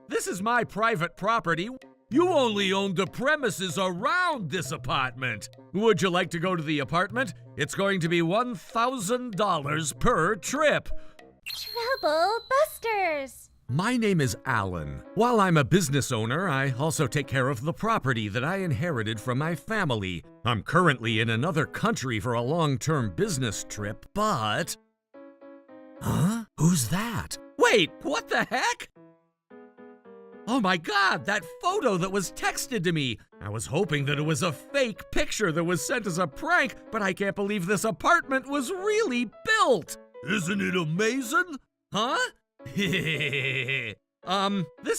This is my private property. You only own the premises around this apartment. Would you like to go to the apartment? It's going to be $1,000 per trip. Trouble Busters! My name is Alan. While I'm a business owner, I also take care of the property that I inherited from my family. I'm currently in another country for a long-term business trip, but... Huh? Who's that? Wait, what the heck? Oh my God, that photo that was texted to me. I was hoping that it was a fake picture that was sent as a prank, but I can't believe this apartment was really built. Isn't it amazing? Huh? This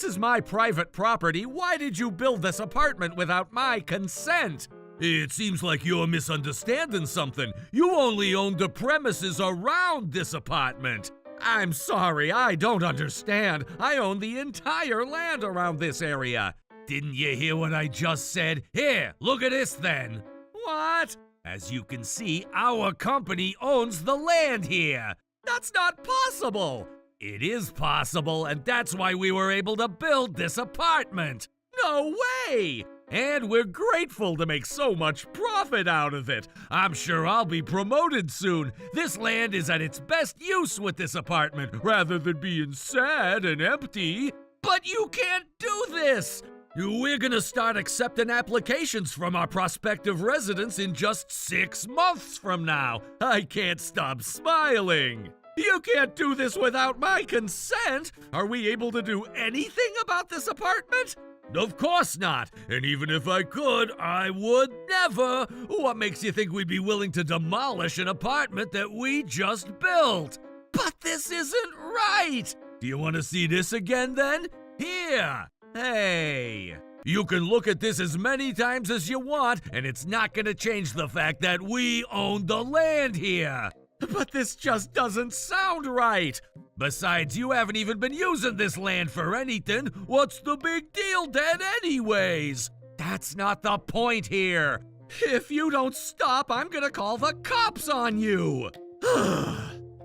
is my private property. Why did you build this apartment without my consent? It seems like you're misunderstanding something. You only own the premises around this apartment. I'm sorry, I don't understand. I own the entire land around this area. Didn't you hear what I just said? Here, look at this then. What? As you can see, our company owns the land here. That's not possible. It is possible, and that's why we were able to build this apartment. No way! And we're grateful to make so much profit out of it. I'm sure I'll be promoted soon. This land is at its best use with this apartment, rather than being sad and empty. But you can't do this! We're gonna start accepting applications from our prospective residents in just 6 months from now. I can't stop smiling. You can't do this without my consent! Are we able to do anything about this apartment? Of course not! And even if I could, I would never! What makes you think we'd be willing to demolish an apartment that we just built? But this isn't right! Do you want to see this again then? Here! Hey! You can look at this as many times as you want, and it's not gonna change the fact that we own the land here! But this just doesn't sound right. Besides, you haven't even been using this land for anything. What's the big deal then anyways? That's not the point here. If you don't stop, I'm gonna call the cops on you.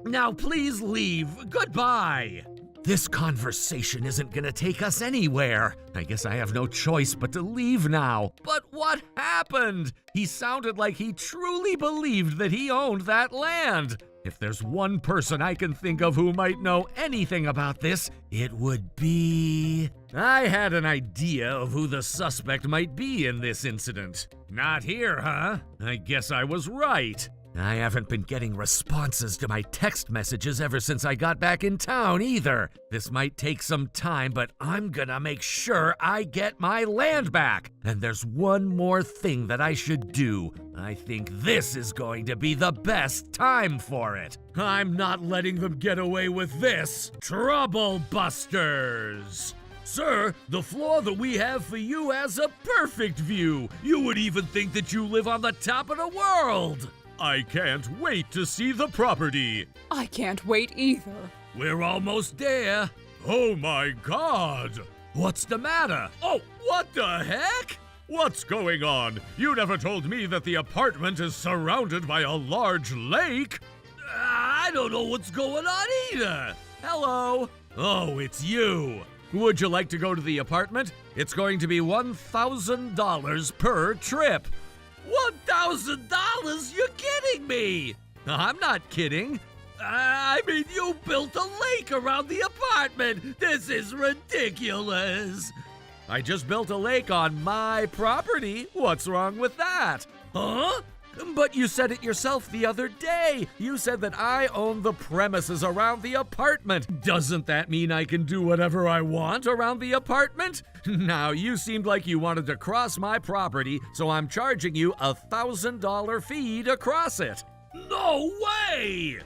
Now please leave. Goodbye. This conversation isn't gonna take us anywhere. I guess I have no choice but to leave now. But what happened? He sounded like he truly believed that he owned that land. If there's one person I can think of who might know anything about this, it would be... I had an idea of who the suspect might be in this incident. Not here, huh? I guess I was right. I haven't been getting responses to my text messages ever since I got back in town either. This might take some time, but I'm gonna make sure I get my land back. And there's one more thing that I should do. I think this is going to be the best time for it. I'm not letting them get away with this. Trouble Busters! Sir, the floor that we have for you has a perfect view. You would even think that you live on the top of the world. I can't wait to see the property. I can't wait either. We're almost there. Oh my God! What's the matter? Oh, what the heck? What's going on? You never told me that the apartment is surrounded by a large lake. I don't know what's going on either. Hello? Oh, it's you. Would you like to go to the apartment? It's going to be $1,000 per trip. $1,000? You're kidding me! I'm not kidding. I mean, you built a lake around the apartment. This is ridiculous. I just built a lake on my property. What's wrong with that? Huh? But you said it yourself the other day. You said that I own the premises around the apartment. Doesn't that mean I can do whatever I want around the apartment? Now, you seemed like you wanted to cross my property, so I'm charging you a $1,000 fee to cross it. No way!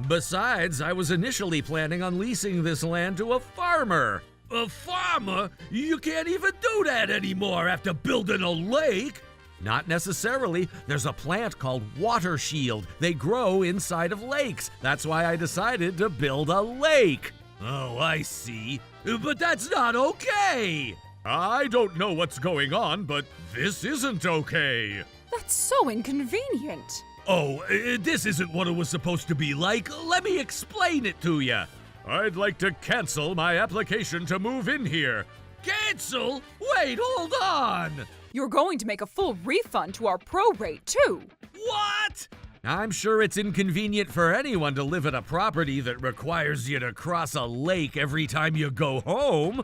Besides, I was initially planning on leasing this land to a farmer. A farmer? You can't even do that anymore after building a lake. Not necessarily. There's a plant called Water Shield. They grow inside of lakes. That's why I decided to build a lake. Oh, I see. But that's not okay. I don't know what's going on, but this isn't okay. That's so inconvenient. Oh, this isn't what it was supposed to be like. Let me explain it to you. I'd like to cancel my application to move in here. Cancel? Wait, hold on! You're going to make a full refund to our prorate, too. What? I'm sure it's inconvenient for anyone to live at a property that requires you to cross a lake every time you go home.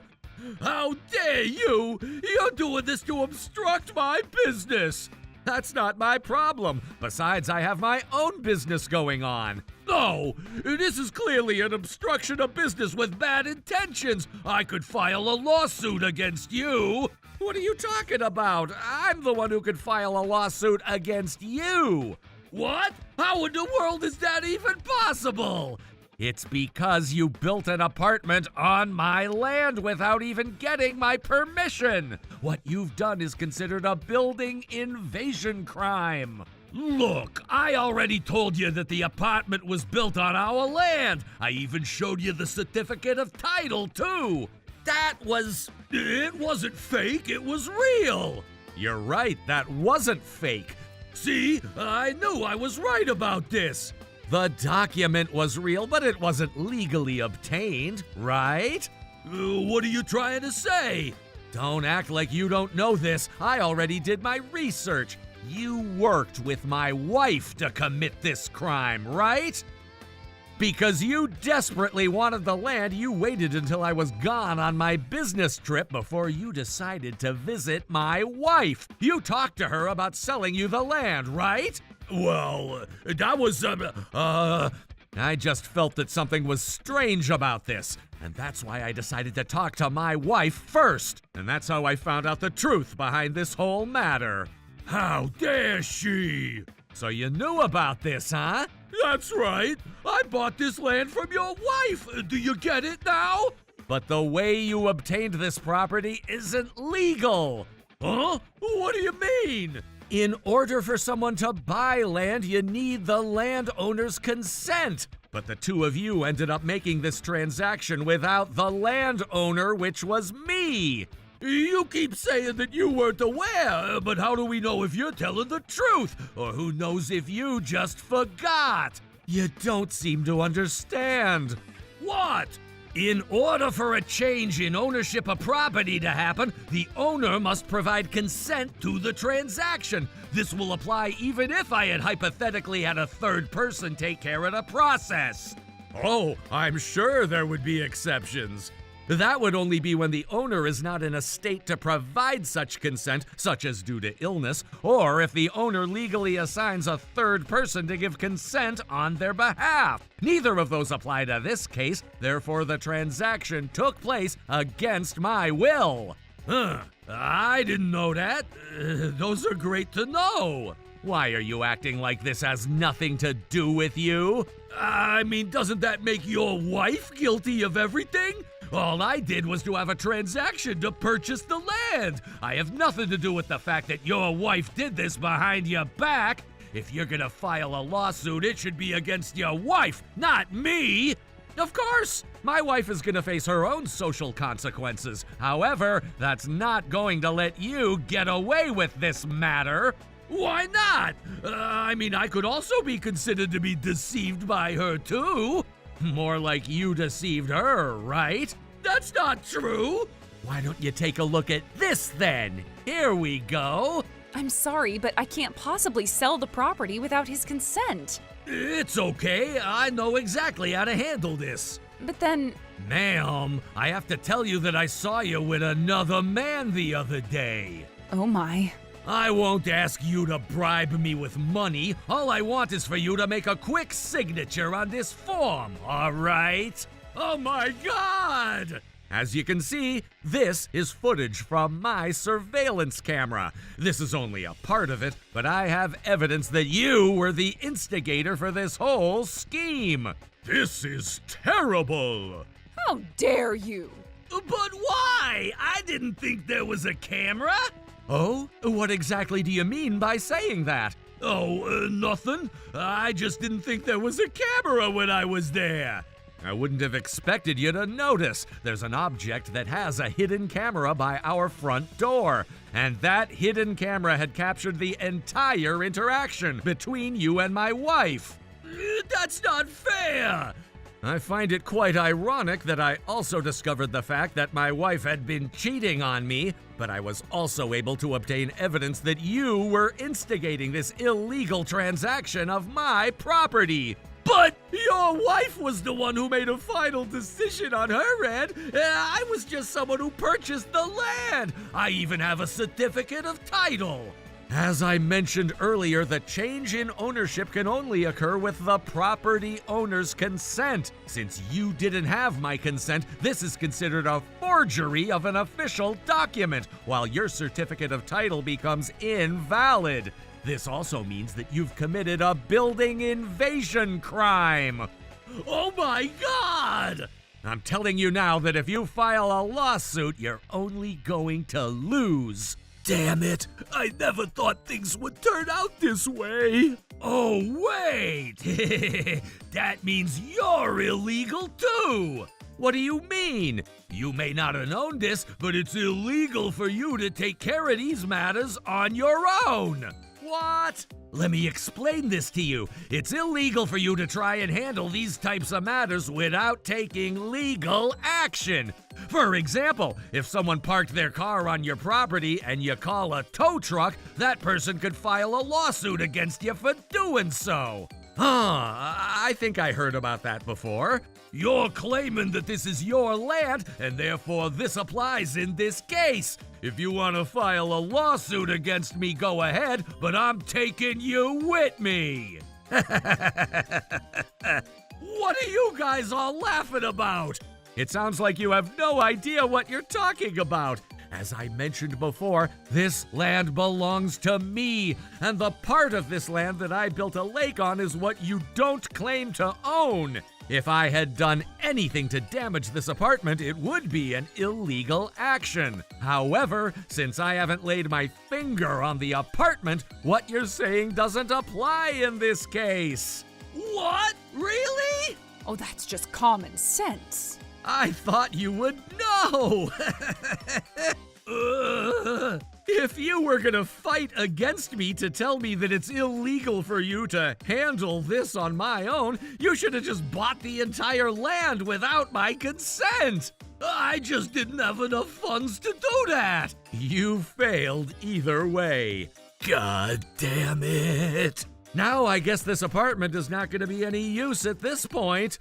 How dare you! You're doing this to obstruct my business! That's not my problem. Besides, I have my own business going on. No, this is clearly an obstruction of business with bad intentions. I could file a lawsuit against you. What are you talking about? I'm the one who could file a lawsuit against you. What? How in the world is that even possible? It's because you built an apartment on my land without even getting my permission. What you've done is considered a building invasion crime. Look, I already told you that the apartment was built on our land. I even showed you the certificate of title, too. It wasn't fake, it was real. You're right, that wasn't fake. See, I knew I was right about this. The document was real, but it wasn't legally obtained, right? What are you trying to say? Don't act like you don't know this. I already did my research. You worked with my wife to commit this crime, right? Because you desperately wanted the land, you waited until I was gone on my business trip before you decided to visit my wife. You talked to her about selling you the land, right? Well, that was, I just felt that something was strange about this, and that's why I decided to talk to my wife first. And that's how I found out the truth behind this whole matter. How dare she? So you knew about this, huh? That's right. I bought this land from your wife. Do you get it now? But the way you obtained this property isn't legal. Huh? What do you mean? In order for someone to buy land, you need the landowner's consent. But the two of you ended up making this transaction without the landowner, which was me. You keep saying that you weren't aware, but how do we know if you're telling the truth? Or who knows if you just forgot? You don't seem to understand. What? In order for a change in ownership of property to happen, the owner must provide consent to the transaction. This will apply even if I had hypothetically had a third person take care of the process. Oh, I'm sure there would be exceptions. That would only be when the owner is not in a state to provide such consent, such as due to illness, or if the owner legally assigns a third person to give consent on their behalf. Neither of those apply to this case, therefore the transaction took place against my will. I didn't know that. Those are great to know. Why are you acting like this has nothing to do with you? I mean, doesn't that make your wife guilty of everything? All I did was to have a transaction to purchase the land. I have nothing to do with the fact that your wife did this behind your back. If you're gonna file a lawsuit, it should be against your wife, not me. Of course, my wife is gonna face her own social consequences. However, that's not going to let you get away with this matter. Why not? I mean, I could also be considered to be deceived by her, too. More like you deceived her, right? That's not true. Why don't you take a look at this then? Here we go. I'm sorry, but I can't possibly sell the property without his consent. It's okay. I know exactly how to handle this. But then... Ma'am, I have to tell you that I saw you with another man the other day. Oh my. I won't ask you to bribe me with money. All I want is for you to make a quick signature on this form, all right? Oh my God! As you can see, this is footage from my surveillance camera. This is only a part of it, but I have evidence that you were the instigator for this whole scheme. This is terrible! How dare you? But why? I didn't think there was a camera. Oh? What exactly do you mean by saying that? Oh, nothing. I just didn't think there was a camera when I was there. I wouldn't have expected you to notice. There's an object that has a hidden camera by our front door, and that hidden camera had captured the entire interaction between you and my wife. That's not fair. I find it quite ironic that I also discovered the fact that my wife had been cheating on me, but I was also able to obtain evidence that you were instigating this illegal transaction of my property. But your wife was the one who made a final decision on her end. I was just someone who purchased the land. I even have a certificate of title. As I mentioned earlier, the change in ownership can only occur with the property owner's consent. Since you didn't have my consent, this is considered a forgery of an official document, while your certificate of title becomes invalid. This also means that you've committed a building invasion crime. Oh my God! I'm telling you now that if you file a lawsuit, you're only going to lose. Damn it! I never thought things would turn out this way! Oh, wait! That means you're illegal too! What do you mean? You may not have known this, but it's illegal for you to take care of these matters on your own! What? Let me explain this to you. It's illegal for you to try and handle these types of matters without taking legal action. For example, if someone parked their car on your property and you call a tow truck, that person could file a lawsuit against you for doing so. I think I heard about that before. You're claiming that this is your land, and therefore this applies in this case. If you want to file a lawsuit against me, go ahead, but I'm taking you with me. What are you guys all laughing about? It sounds like you have no idea what you're talking about. As I mentioned before, this land belongs to me, and the part of this land that I built a lake on is what you don't claim to own. If I had done anything to damage this apartment, it would be an illegal action. However, since I haven't laid my finger on the apartment, what you're saying doesn't apply in this case. What? Really? Oh, that's just common sense. I thought you would know! If you were gonna fight against me to tell me that it's illegal for you to handle this on my own, you should have just bought the entire land without my consent! I just didn't have enough funds to do that! You failed either way. God damn it! Now I guess this apartment is not gonna be any use at this point.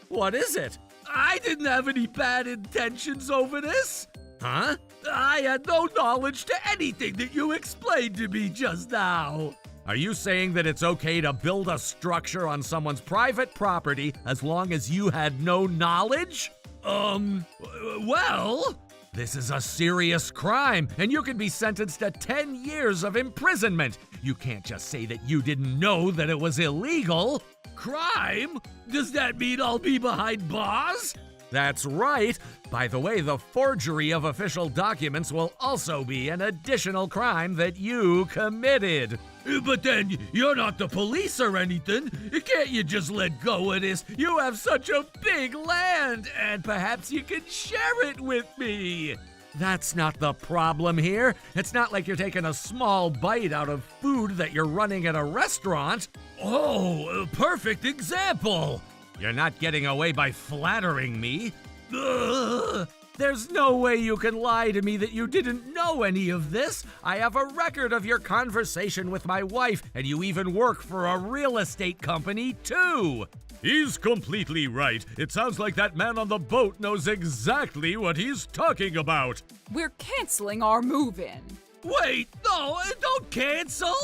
What is it? I didn't have any bad intentions over this. Huh? I had no knowledge to anything that you explained to me just now. Are you saying that it's okay to build a structure on someone's private property as long as you had no knowledge? Well, this is a serious crime, and you can be sentenced to 10 years of imprisonment. You can't just say that you didn't know that it was illegal. Crime? Does that mean I'll be behind bars? That's right. By the way, the forgery of official documents will also be an additional crime that you committed. But then, you're not the police or anything. Can't you just let go of this? You have such a big land, and perhaps you can share it with me. That's not the problem here. It's not like you're taking a small bite out of food that you're running at a restaurant. Oh, a perfect example. You're not getting away by flattering me. Ugh. There's no way you can lie to me that you didn't know any of this. I have a record of your conversation with my wife, and you even work for a real estate company, too. He's completely right. It sounds like that man on the boat knows exactly what he's talking about. We're canceling our move-in. Wait, no, don't cancel!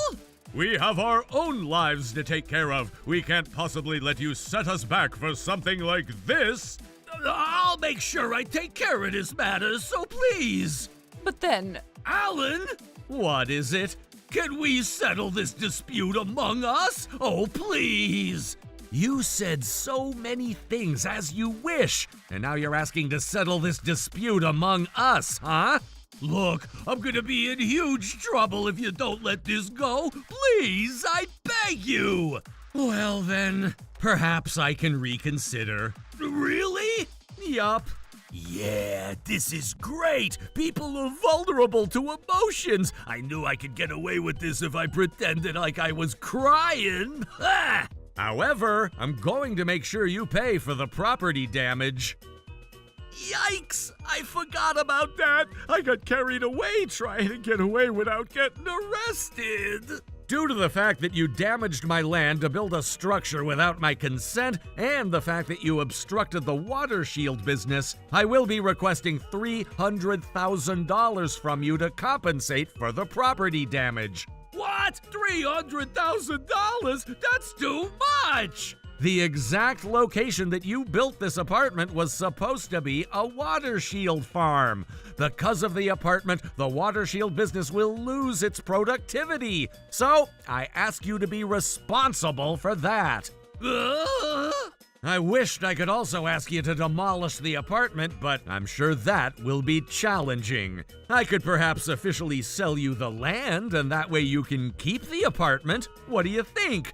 We have our own lives to take care of. We can't possibly let you set us back for something like this. I'll make sure I take care of this matter, so please. But then, Alan? What is it? Can we settle this dispute among us? Oh, please. You said so many things as you wish, and now you're asking to settle this dispute among us, huh? Look, I'm gonna be in huge trouble if you don't let this go. Please, I beg you. Well then, perhaps I can reconsider. Really? Yup. Yeah, this is great. People are vulnerable to emotions. I knew I could get away with this if I pretended like I was crying. Ah! However, I'm going to make sure you pay for the property damage. Yikes! I forgot about that! I got carried away trying to get away without getting arrested! Due to the fact that you damaged my land to build a structure without my consent, and the fact that you obstructed the water shield business, I will be requesting $300,000 from you to compensate for the property damage. What? $300,000? That's too much! The exact location that you built this apartment was supposed to be a water shield farm. Because of the apartment, the water shield business will lose its productivity. So, I ask you to be responsible for that. I wished I could also ask you to demolish the apartment, but I'm sure that will be challenging. I could perhaps officially sell you the land, and that way you can keep the apartment. What do you think?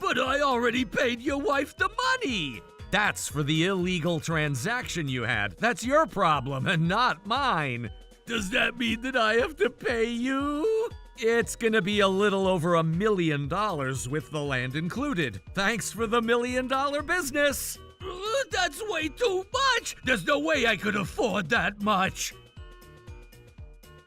But I already paid your wife the money! That's for the illegal transaction you had. That's your problem and not mine. Does that mean that I have to pay you? It's gonna be a little over $1 million with the land included. Thanks for the $1 million business! That's way too much! There's no way I could afford that much!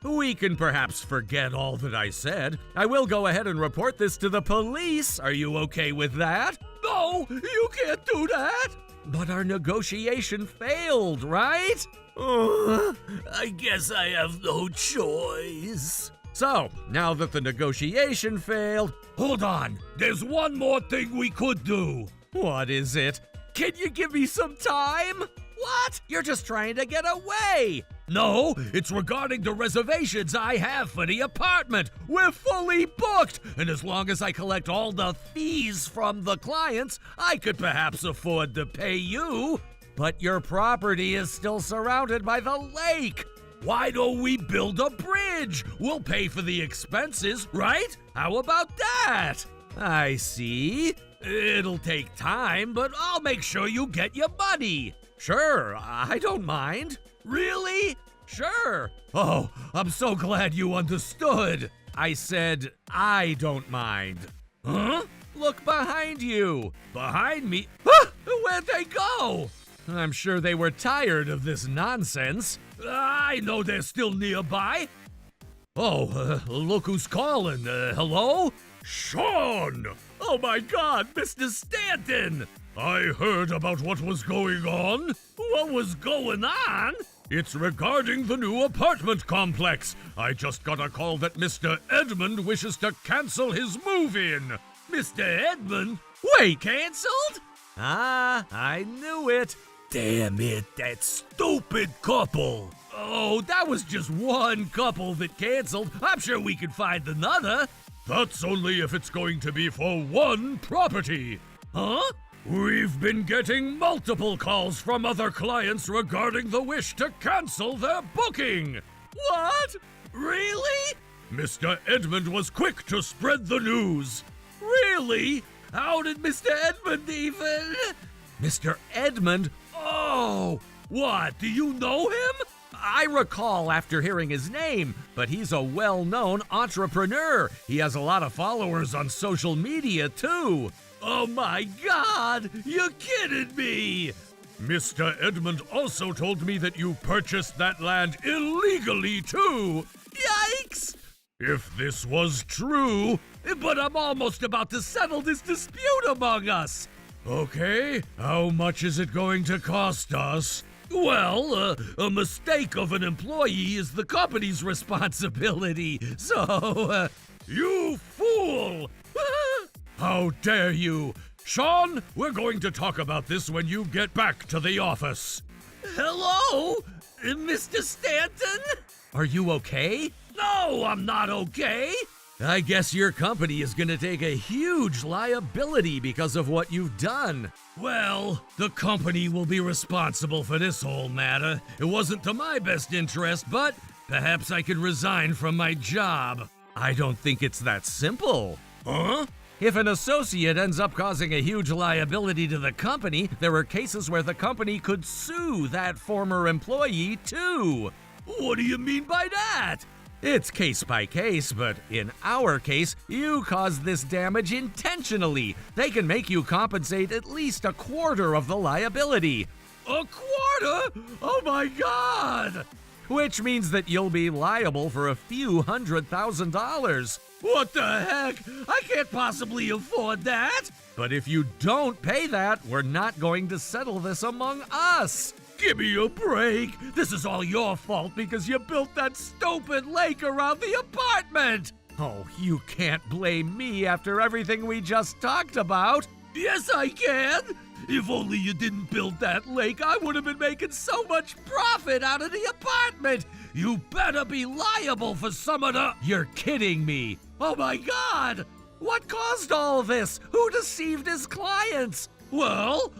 We can perhaps forget all that I said. I will go ahead and report this to the police. Are you okay with that? No, you can't do that! But our negotiation failed, right? I guess I have no choice. So, now that the negotiation failed, hold on, there's one more thing we could do. What is it? Can you give me some time? What? You're just trying to get away. No, it's regarding the reservations I have for the apartment. We're fully booked, and as long as I collect all the fees from the clients, I could perhaps afford to pay you. But your property is still surrounded by the lake. Why don't we build a bridge? We'll pay for the expenses, right? How about that? I see. It'll take time, but I'll make sure you get your money. Sure, I don't mind. Really? Sure. Oh, I'm so glad you understood. I said I don't mind. Huh? Look behind you. Behind me? Ah, where'd they go? I'm sure they were tired of this nonsense. I know they're still nearby. Oh, look who's calling. Hello? Sean! Oh my God, Mr. Stanton! I heard about what was going on. What was going on? It's regarding the new apartment complex. I just got a call that Mr. Edmund wishes to cancel his move-in. Mr. Edmund? Wait, canceled? Ah, I knew it. Damn it, that stupid couple. Oh, that was just one couple that canceled. I'm sure we could find another. That's only if it's going to be for one property. Huh? We've been getting multiple calls from other clients regarding the wish to cancel their booking. What? Really? Mr. Edmund was quick to spread the news. Really? How did Mr. Edmund even? Mr. Edmund? Oh! What, do you know him? I recall after hearing his name, but he's a well-known entrepreneur. He has a lot of followers on social media, too. Oh my God! You're kidding me! Mr. Edmund also told me that you purchased that land illegally, too. Yikes! If this was true, but I'm almost about to settle this dispute among us. Okay, how much is it going to cost us? Well, a mistake of an employee is the company's responsibility, so, you fool! How dare you! Sean, we're going to talk about this when you get back to the office. Hello, Mr. Stanton? Are you okay? No, I'm not okay. I guess your company is gonna take a huge liability because of what you've done. Well, the company will be responsible for this whole matter. It wasn't to my best interest, but perhaps I could resign from my job. I don't think it's that simple. Huh? If an associate ends up causing a huge liability to the company, there are cases where the company could sue that former employee too. What do you mean by that? It's case by case, but in our case, you caused this damage intentionally. They can make you compensate at least a quarter of the liability. A quarter? Oh my God! Which means that you'll be liable for a few $100,000. What the heck? I can't possibly afford that! But if you don't pay that, we're not going to settle this among us. Give me a break. This is all your fault because you built that stupid lake around the apartment. Oh, you can't blame me after everything we just talked about. Yes, I can. If only you didn't build that lake, I would have been making so much profit out of the apartment. You better be liable for some of the... You're kidding me. Oh my God. What caused all this? Who deceived his clients? Well,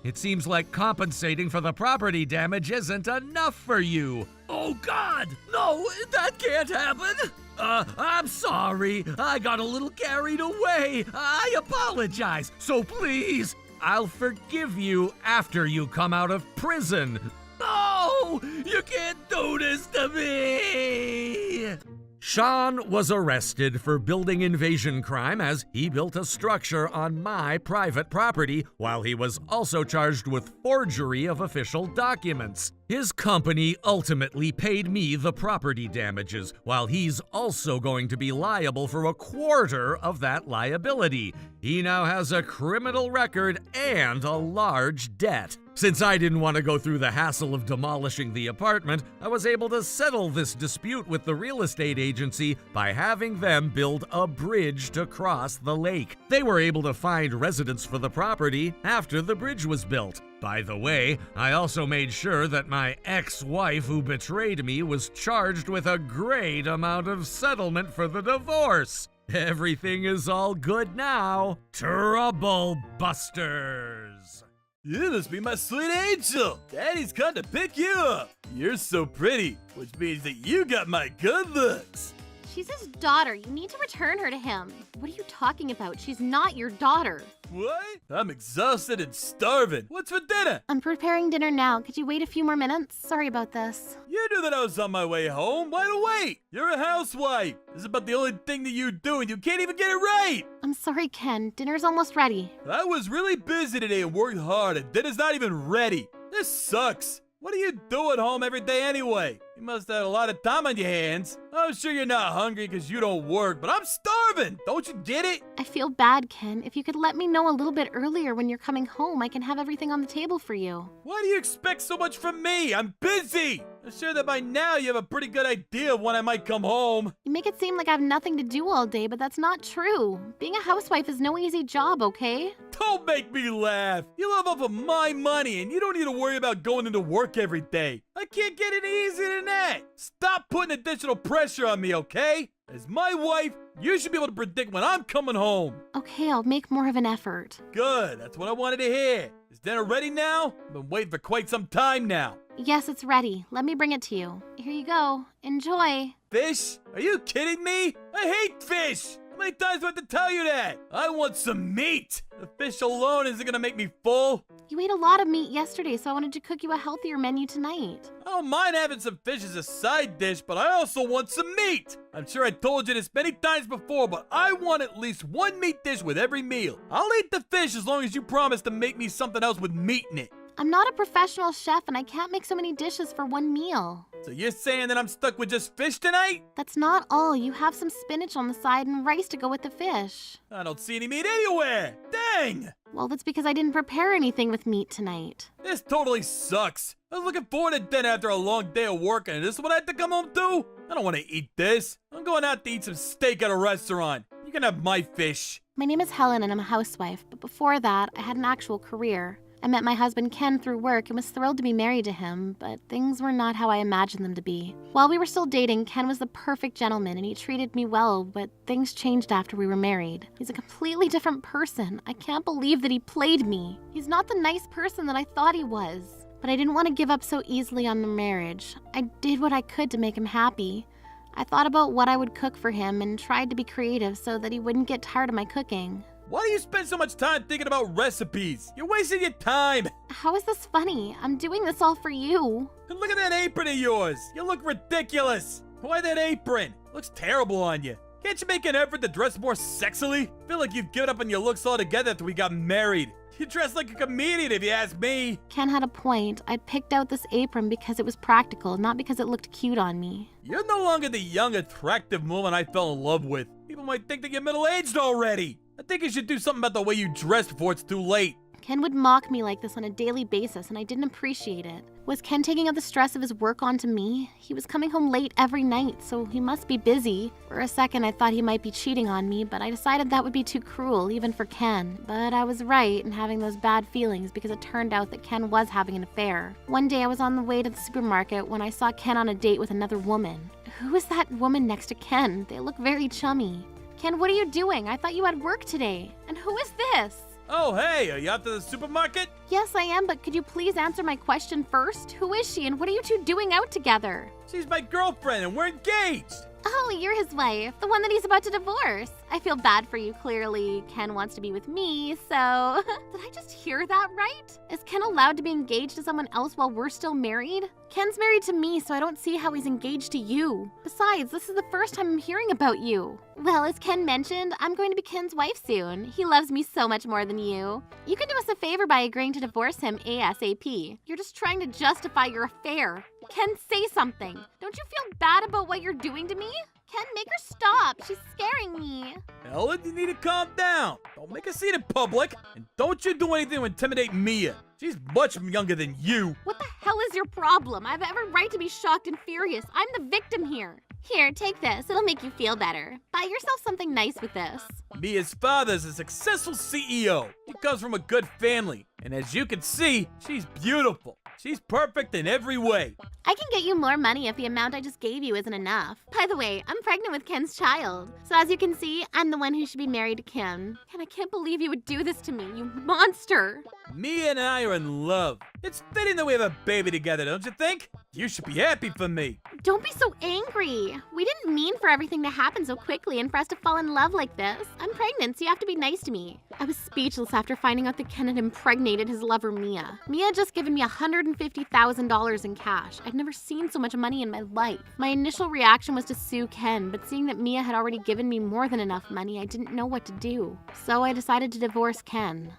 it seems like compensating for the property damage isn't enough for you. Oh God, no, that can't happen. I'm sorry, I got a little carried away. I apologize, so please, I'll forgive you after you come out of prison. No, you can't do this to me. Sean was arrested for building invasion crime as he built a structure on my private property while he was also charged with forgery of official documents. His company ultimately paid me the property damages, while he's also going to be liable for a quarter of that liability. He now has a criminal record and a large debt. Since I didn't want to go through the hassle of demolishing the apartment, I was able to settle this dispute with the real estate agency by having them build a bridge to cross the lake. They were able to find residents for the property after the bridge was built. By the way, I also made sure that my ex-wife who betrayed me was charged with a great amount of settlement for the divorce. Everything is all good now. Trouble Busters! You must be my sweet angel! Daddy's come to pick you up! You're so pretty, which means that you got my good looks! She's his daughter. You need to return her to him. What are you talking about? She's not your daughter. What? I'm exhausted and starving. What's for dinner? I'm preparing dinner now. Could you wait a few more minutes? Sorry about this. You knew that I was on my way home. Why to wait? You're a housewife. This is about the only thing that you do and you can't even get it right! I'm sorry, Ken. Dinner's almost ready. I was really busy today and worked hard and dinner's not even ready. This sucks. What do you do at home every day anyway? You must have a lot of time on your hands. I'm sure you're not hungry because you don't work, but I'm starving. Don't you get it? I feel bad, Ken. If you could let me know a little bit earlier when you're coming home, I can have everything on the table for you. Why do you expect so much from me? I'm busy. I'm sure that by now you have a pretty good idea of when I might come home. You make it seem like I have nothing to do all day, but that's not true. Being a housewife is no easy job, okay? Don't make me laugh. You live off of my money and you don't need to worry about going into work every day. I can't get any easier than that. Stop putting additional pressure on me, okay? As my wife, you should be able to predict when I'm coming home. Okay, I'll make more of an effort. Good, that's what I wanted to hear. Is dinner ready now? I've been waiting for quite some time now. Yes, it's ready. Let me bring it to you. Here you go. Enjoy. Fish? Are you kidding me? I hate fish! How many times do I have to tell you that? I want some meat! The fish alone isn't gonna make me full. You ate a lot of meat yesterday, so I wanted to cook you a healthier menu tonight. I don't mind having some fish as a side dish, but I also want some meat! I'm sure I told you this many times before, but I want at least one meat dish with every meal. I'll eat the fish as long as you promise to make me something else with meat in it. I'm not a professional chef and I can't make so many dishes for one meal. So you're saying that I'm stuck with just fish tonight? That's not all. You have some spinach on the side and rice to go with the fish. I don't see any meat anywhere! Dang! Well, that's because I didn't prepare anything with meat tonight. This totally sucks. I was looking forward to dinner after a long day of work, and this is what I had to come home to? I don't want to eat this. I'm going out to eat some steak at a restaurant. You can have my fish. My name is Helen and I'm a housewife, but before that, I had an actual career. I met my husband Ken through work and was thrilled to be married to him, but things were not how I imagined them to be. While we were still dating, Ken was the perfect gentleman and he treated me well, but things changed after we were married. He's a completely different person. I can't believe that he played me. He's not the nice person that I thought he was. But I didn't want to give up so easily on the marriage. I did what I could to make him happy. I thought about what I would cook for him and tried to be creative so that he wouldn't get tired of my cooking. Why do you spend so much time thinking about recipes? You're wasting your time. How is this funny? I'm doing this all for you. And look at that apron of yours. You look ridiculous. Why that apron? Looks terrible on you. Can't you make an effort to dress more sexily? Feel like you've given up on your looks altogether after we got married. You dress like a comedian if you ask me. Ken had a point. I'd picked out this apron because it was practical, not because it looked cute on me. You're no longer the young, attractive woman I fell in love with. People might think that you're middle-aged already. I think you should do something about the way you dress before it's too late. Ken would mock me like this on a daily basis, and I didn't appreciate it. Was Ken taking out the stress of his work onto me? He was coming home late every night, so he must be busy. For a second, I thought he might be cheating on me, but I decided that would be too cruel, even for Ken. But I was right in having those bad feelings because it turned out that Ken was having an affair. One day, I was on the way to the supermarket when I saw Ken on a date with another woman. Who is that woman next to Ken? They look very chummy. Ken, what are you doing? I thought you had work today. And who is this? Oh, hey, are you out to the supermarket? Yes, I am, but could you please answer my question first? Who is she and what are you two doing out together? She's my girlfriend and we're engaged. Oh, you're his wife, the one that he's about to divorce. I feel bad for you, clearly. Ken wants to be with me, so... Did I just hear that right? Is Ken allowed to be engaged to someone else while we're still married? Ken's married to me, so I don't see how he's engaged to you. Besides, this is the first time I'm hearing about you. Well, as Ken mentioned, I'm going to be Ken's wife soon. He loves me so much more than you. You can do us a favor by agreeing to divorce him ASAP. You're just trying to justify your affair. Ken, say something. Don't you feel bad about what you're doing to me? Ken, make her stop. She's scaring me. Ellen, you need to calm down. Don't make a scene in public. And don't you do anything to intimidate Mia. She's much younger than you. What the hell is your problem? I have every right to be shocked and furious. I'm the victim here. Here, take this. It'll make you feel better. Buy yourself something nice with this. Mia's father is a successful CEO. He comes from a good family. And as you can see, she's beautiful. She's perfect in every way. I can get you more money if the amount I just gave you isn't enough. By the way, I'm pregnant with Ken's child. So as you can see, I'm the one who should be married to Ken. Ken, I can't believe you would do this to me, you monster. Mia and I are in love. It's fitting that we have a baby together, don't you think? You should be happy for me. Don't be so angry. We didn't mean for everything to happen so quickly and for us to fall in love like this. I'm pregnant, so you have to be nice to me. I was speechless after finding out that Ken had impregnated his lover, Mia. Mia had just given me $150,000 in cash. I'd never seen so much money in my life. My initial reaction was to sue Ken, but seeing that Mia had already given me more than enough money, I didn't know what to do. So I decided to divorce Ken.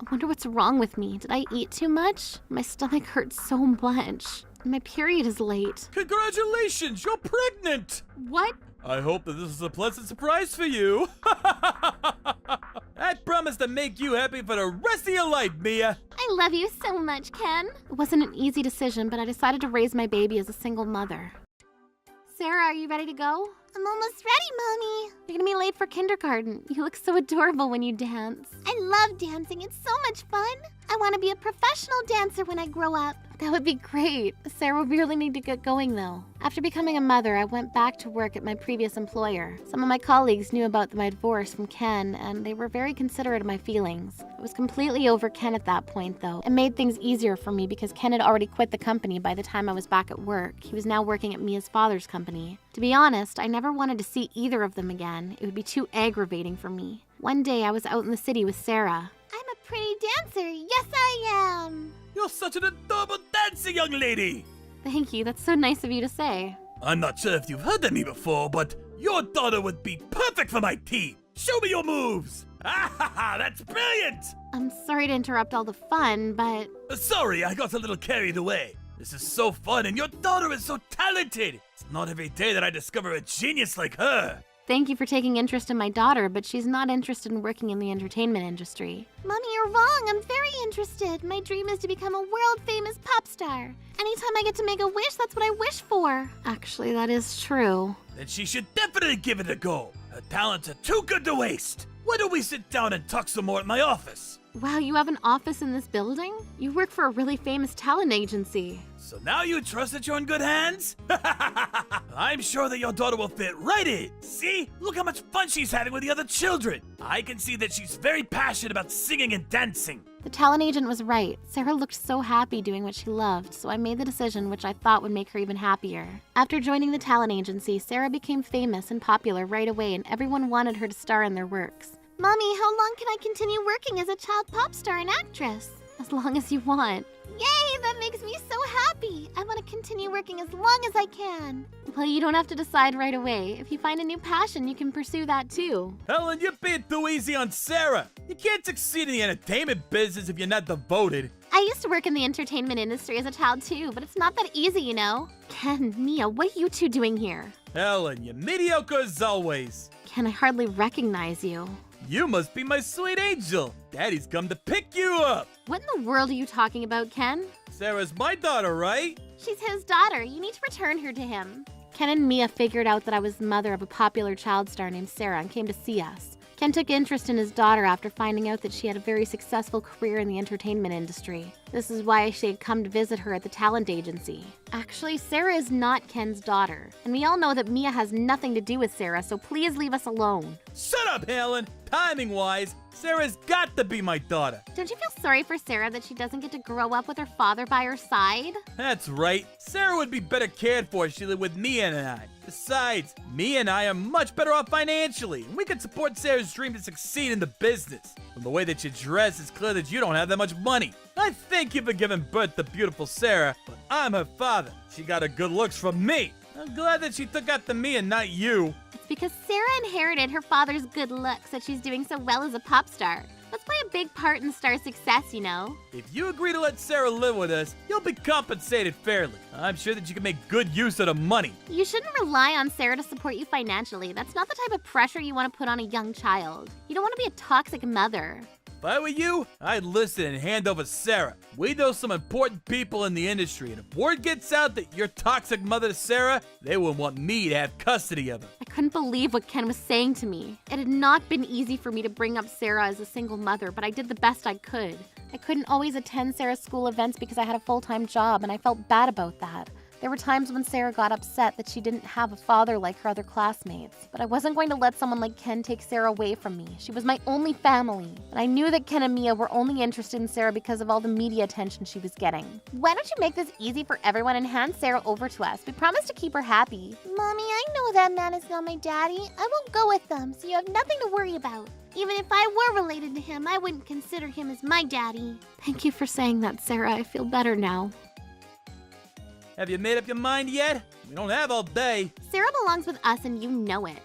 I wonder what's wrong with me. Did I eat too much? My stomach hurts so much. My period is late. Congratulations, you're pregnant! What? I hope that this is a pleasant surprise for you. I promise to make you happy for the rest of your life, Mia. I love you so much, Ken. It wasn't an easy decision, but I decided to raise my baby as a single mother. Sarah, are you ready to go? I'm almost ready, Mommy. You're gonna be late for kindergarten. You look so adorable when you dance. I love dancing. It's so much fun. I want to be a professional dancer when I grow up. That would be great. Sarah, we really need to get going, though. After becoming a mother, I went back to work at my previous employer. Some of my colleagues knew about my divorce from Ken, and they were very considerate of my feelings. I was completely over Ken at that point, though. It made things easier for me because Ken had already quit the company by the time I was back at work. He was now working at Mia's father's company. To be honest, I never wanted to see either of them again. It would be too aggravating for me. One day, I was out in the city with Sarah. I'm a pretty dancer. Yes, I am. You're such an adorable dancing young lady. Thank you. That's so nice of you to say. I'm not sure if you've heard of me before, but your daughter would be perfect for my team. Show me your moves. Ah, that's brilliant. I'm sorry to interrupt all the fun, but... Sorry, I got a little carried away. This is so fun, and your daughter is so talented. It's not every day that I discover a genius like her. Thank you for taking interest in my daughter, but she's not interested in working in the entertainment industry. Mommy, you're wrong. I'm very interested. My dream is to become a world-famous pop star. Anytime I get to make a wish, that's what I wish for. Actually, that is true. Then she should definitely give it a go. Her talents are too good to waste. Why don't we sit down and talk some more at my office? Wow, you have an office in this building? You work for a really famous talent agency. So now you trust that you're in good hands? I'm sure that your daughter will fit right in. See? Look how much fun she's having with the other children. I can see that she's very passionate about singing and dancing. The talent agent was right. Sarah looked so happy doing what she loved, so I made the decision which I thought would make her even happier. After joining the talent agency, Sarah became famous and popular right away, and everyone wanted her to star in their works. Mommy, how long can I continue working as a child pop star and actress? As long as you want. Yay, that makes me so happy. I want to continue working as long as I can. Well, you don't have to decide right away. If you find a new passion, you can pursue that too. Helen, you're being too easy on Sarah. You can't succeed in the entertainment business if you're not devoted. I used to work in the entertainment industry as a child too, but it's not that easy, you know. Ken, Mia, what are you two doing here? Helen, you're mediocre as always. Ken, I hardly recognize you. You must be my sweet angel. Daddy's come to pick you up. What in the world are you talking about, Ken? Sarah's my daughter, right? She's his daughter. You need to return her to him. Ken and Mia figured out that I was the mother of a popular child star named Sarah and came to see us. Ken took interest in his daughter after finding out that she had a very successful career in the entertainment industry. This is why she had come to visit her at the talent agency. Actually, Sarah is not Ken's daughter, and we all know that Mia has nothing to do with Sarah, so please leave us alone. Shut up, Helen. Timing-wise, Sarah's got to be my daughter. Don't you feel sorry for Sarah that she doesn't get to grow up with her father by her side? That's right. Sarah would be better cared for if she lived with Mia and I. Besides, Mia and I are much better off financially, and we could support Sarah's dream to succeed in the business. From the way that you dress, it's clear that you don't have that much money. I thank you for giving birth to beautiful Sarah, but I'm her father. She got her good looks from me. I'm glad that she took after me and not you. It's because Sarah inherited her father's good looks that she's doing so well as a pop star. Let's play a big part in Star's success, you know. If you agree to let Sarah live with us, you'll be compensated fairly. I'm sure that you can make good use of the money. You shouldn't rely on Sarah to support you financially. That's not the type of pressure you want to put on a young child. You don't want to be a toxic mother. If I were you, I'd listen and hand over Sarah. We know some important people in the industry, and if word gets out that you're toxic mother to Sarah, they will want me to have custody of her. I couldn't believe what Ken was saying to me. It had not been easy for me to bring up Sarah as a single mother, but I did the best I could. I couldn't always attend Sarah's school events because I had a full-time job, and I felt bad about that. There were times when Sarah got upset that she didn't have a father like her other classmates. But I wasn't going to let someone like Ken take Sarah away from me. She was my only family. And I knew that Ken and Mia were only interested in Sarah because of all the media attention she was getting. Why don't you make this easy for everyone and hand Sarah over to us? We promise to keep her happy. Mommy, I know that man is not my daddy. I won't go with them, so you have nothing to worry about. Even if I were related to him, I wouldn't consider him as my daddy. Thank you for saying that, Sarah. I feel better now. Have you made up your mind yet? We don't have all day. Sarah belongs with us and you know it.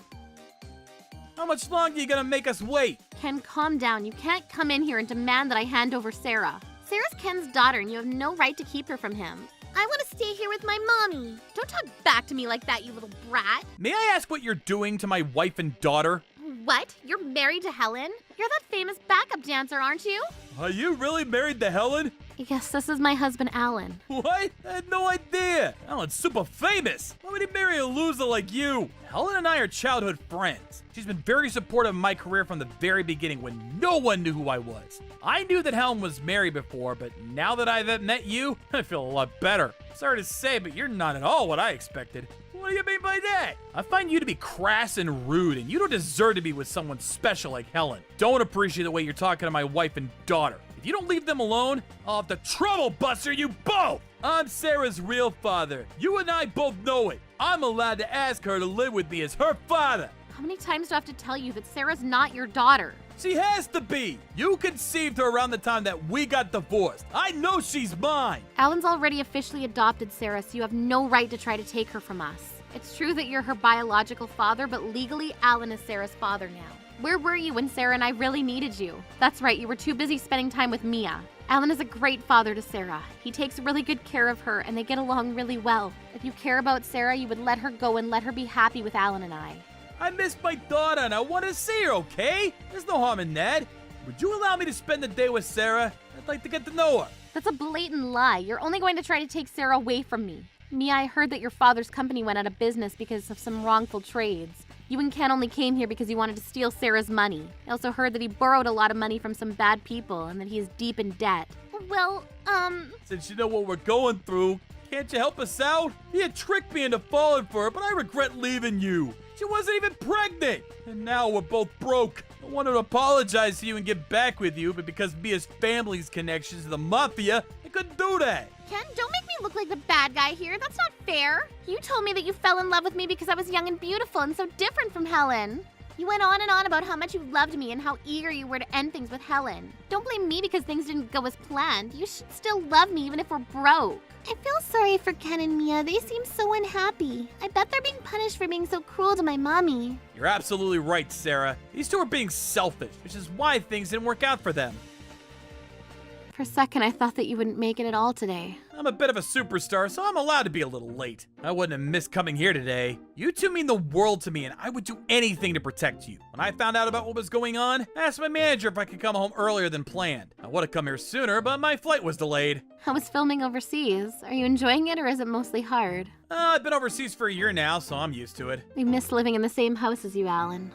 How much longer are you gonna make us wait? Ken, calm down. You can't come in here and demand that I hand over Sarah. Sarah's Ken's daughter and you have no right to keep her from him. I want to stay here with my mommy. Don't talk back to me like that, you little brat. May I ask what you're doing to my wife and daughter? What? You're married to Helen? You're that famous backup dancer, aren't you? Are you really married to Helen? Yes, this is my husband, Alan. What? I had no idea. Alan's super famous. Why would he marry a loser like you? Helen and I are childhood friends. She's been very supportive of my career from the very beginning when no one knew who I was. I knew that Helen was married before, but now that I've met you, I feel a lot better. Sorry to say, but you're not at all what I expected. What do you mean by that? I find you to be crass and rude, and you don't deserve to be with someone special like Helen. Don't appreciate the way you're talking to my wife and daughter. If you don't leave them alone, I'll have to trouble buster you both! I'm Sarah's real father. You and I both know it. I'm allowed to ask her to live with me as her father. How many times do I have to tell you that Sarah's not your daughter? She has to be. You conceived her around the time that we got divorced. I know she's mine. Alan's already officially adopted Sarah, so you have no right to try to take her from us. It's true that you're her biological father, but legally, Alan is Sarah's father now. Where were you when Sarah and I really needed you? That's right, you were too busy spending time with Mia. Alan is a great father to Sarah. He takes really good care of her, and they get along really well. If you care about Sarah, you would let her go and let her be happy with Alan and I. I miss my daughter and I want to see her, okay? There's no harm in that. Would you allow me to spend the day with Sarah? I'd like to get to know her. That's a blatant lie. You're only going to try to take Sarah away from me. Mia, I heard that your father's company went out of business because of some wrongful trades. You and Ken only came here because you wanted to steal Sarah's money. I also heard that he borrowed a lot of money from some bad people and that he is deep in debt. Well, Since you know what we're going through, can't you help us out? You had tricked me into falling for her, but I regret leaving you. She wasn't even pregnant. And now we're both broke. I wanted to apologize to you and get back with you, but because Mia's family's connections to the mafia, I couldn't do that. Ken, don't make me look like the bad guy here. That's not fair. You told me that you fell in love with me because I was young and beautiful and so different from Helen. You went on and on about how much you loved me and how eager you were to end things with Helen. Don't blame me because things didn't go as planned. You should still love me even if we're broke. I feel sorry for Ken and Mia. They seem so unhappy. I bet they're being punished for being so cruel to my mommy. You're absolutely right, Sarah. These two are being selfish, which is why things didn't work out for them. For a second, I thought that you wouldn't make it at all today. I'm a bit of a superstar, so I'm allowed to be a little late. I wouldn't have missed coming here today. You two mean the world to me, and I would do anything to protect you. When I found out about what was going on, I asked my manager if I could come home earlier than planned. I would have come here sooner, but my flight was delayed. How was filming overseas? Are you enjoying it or is it mostly hard? I've been overseas for a year now, so I'm used to it. We miss living in the same house as you, Alan.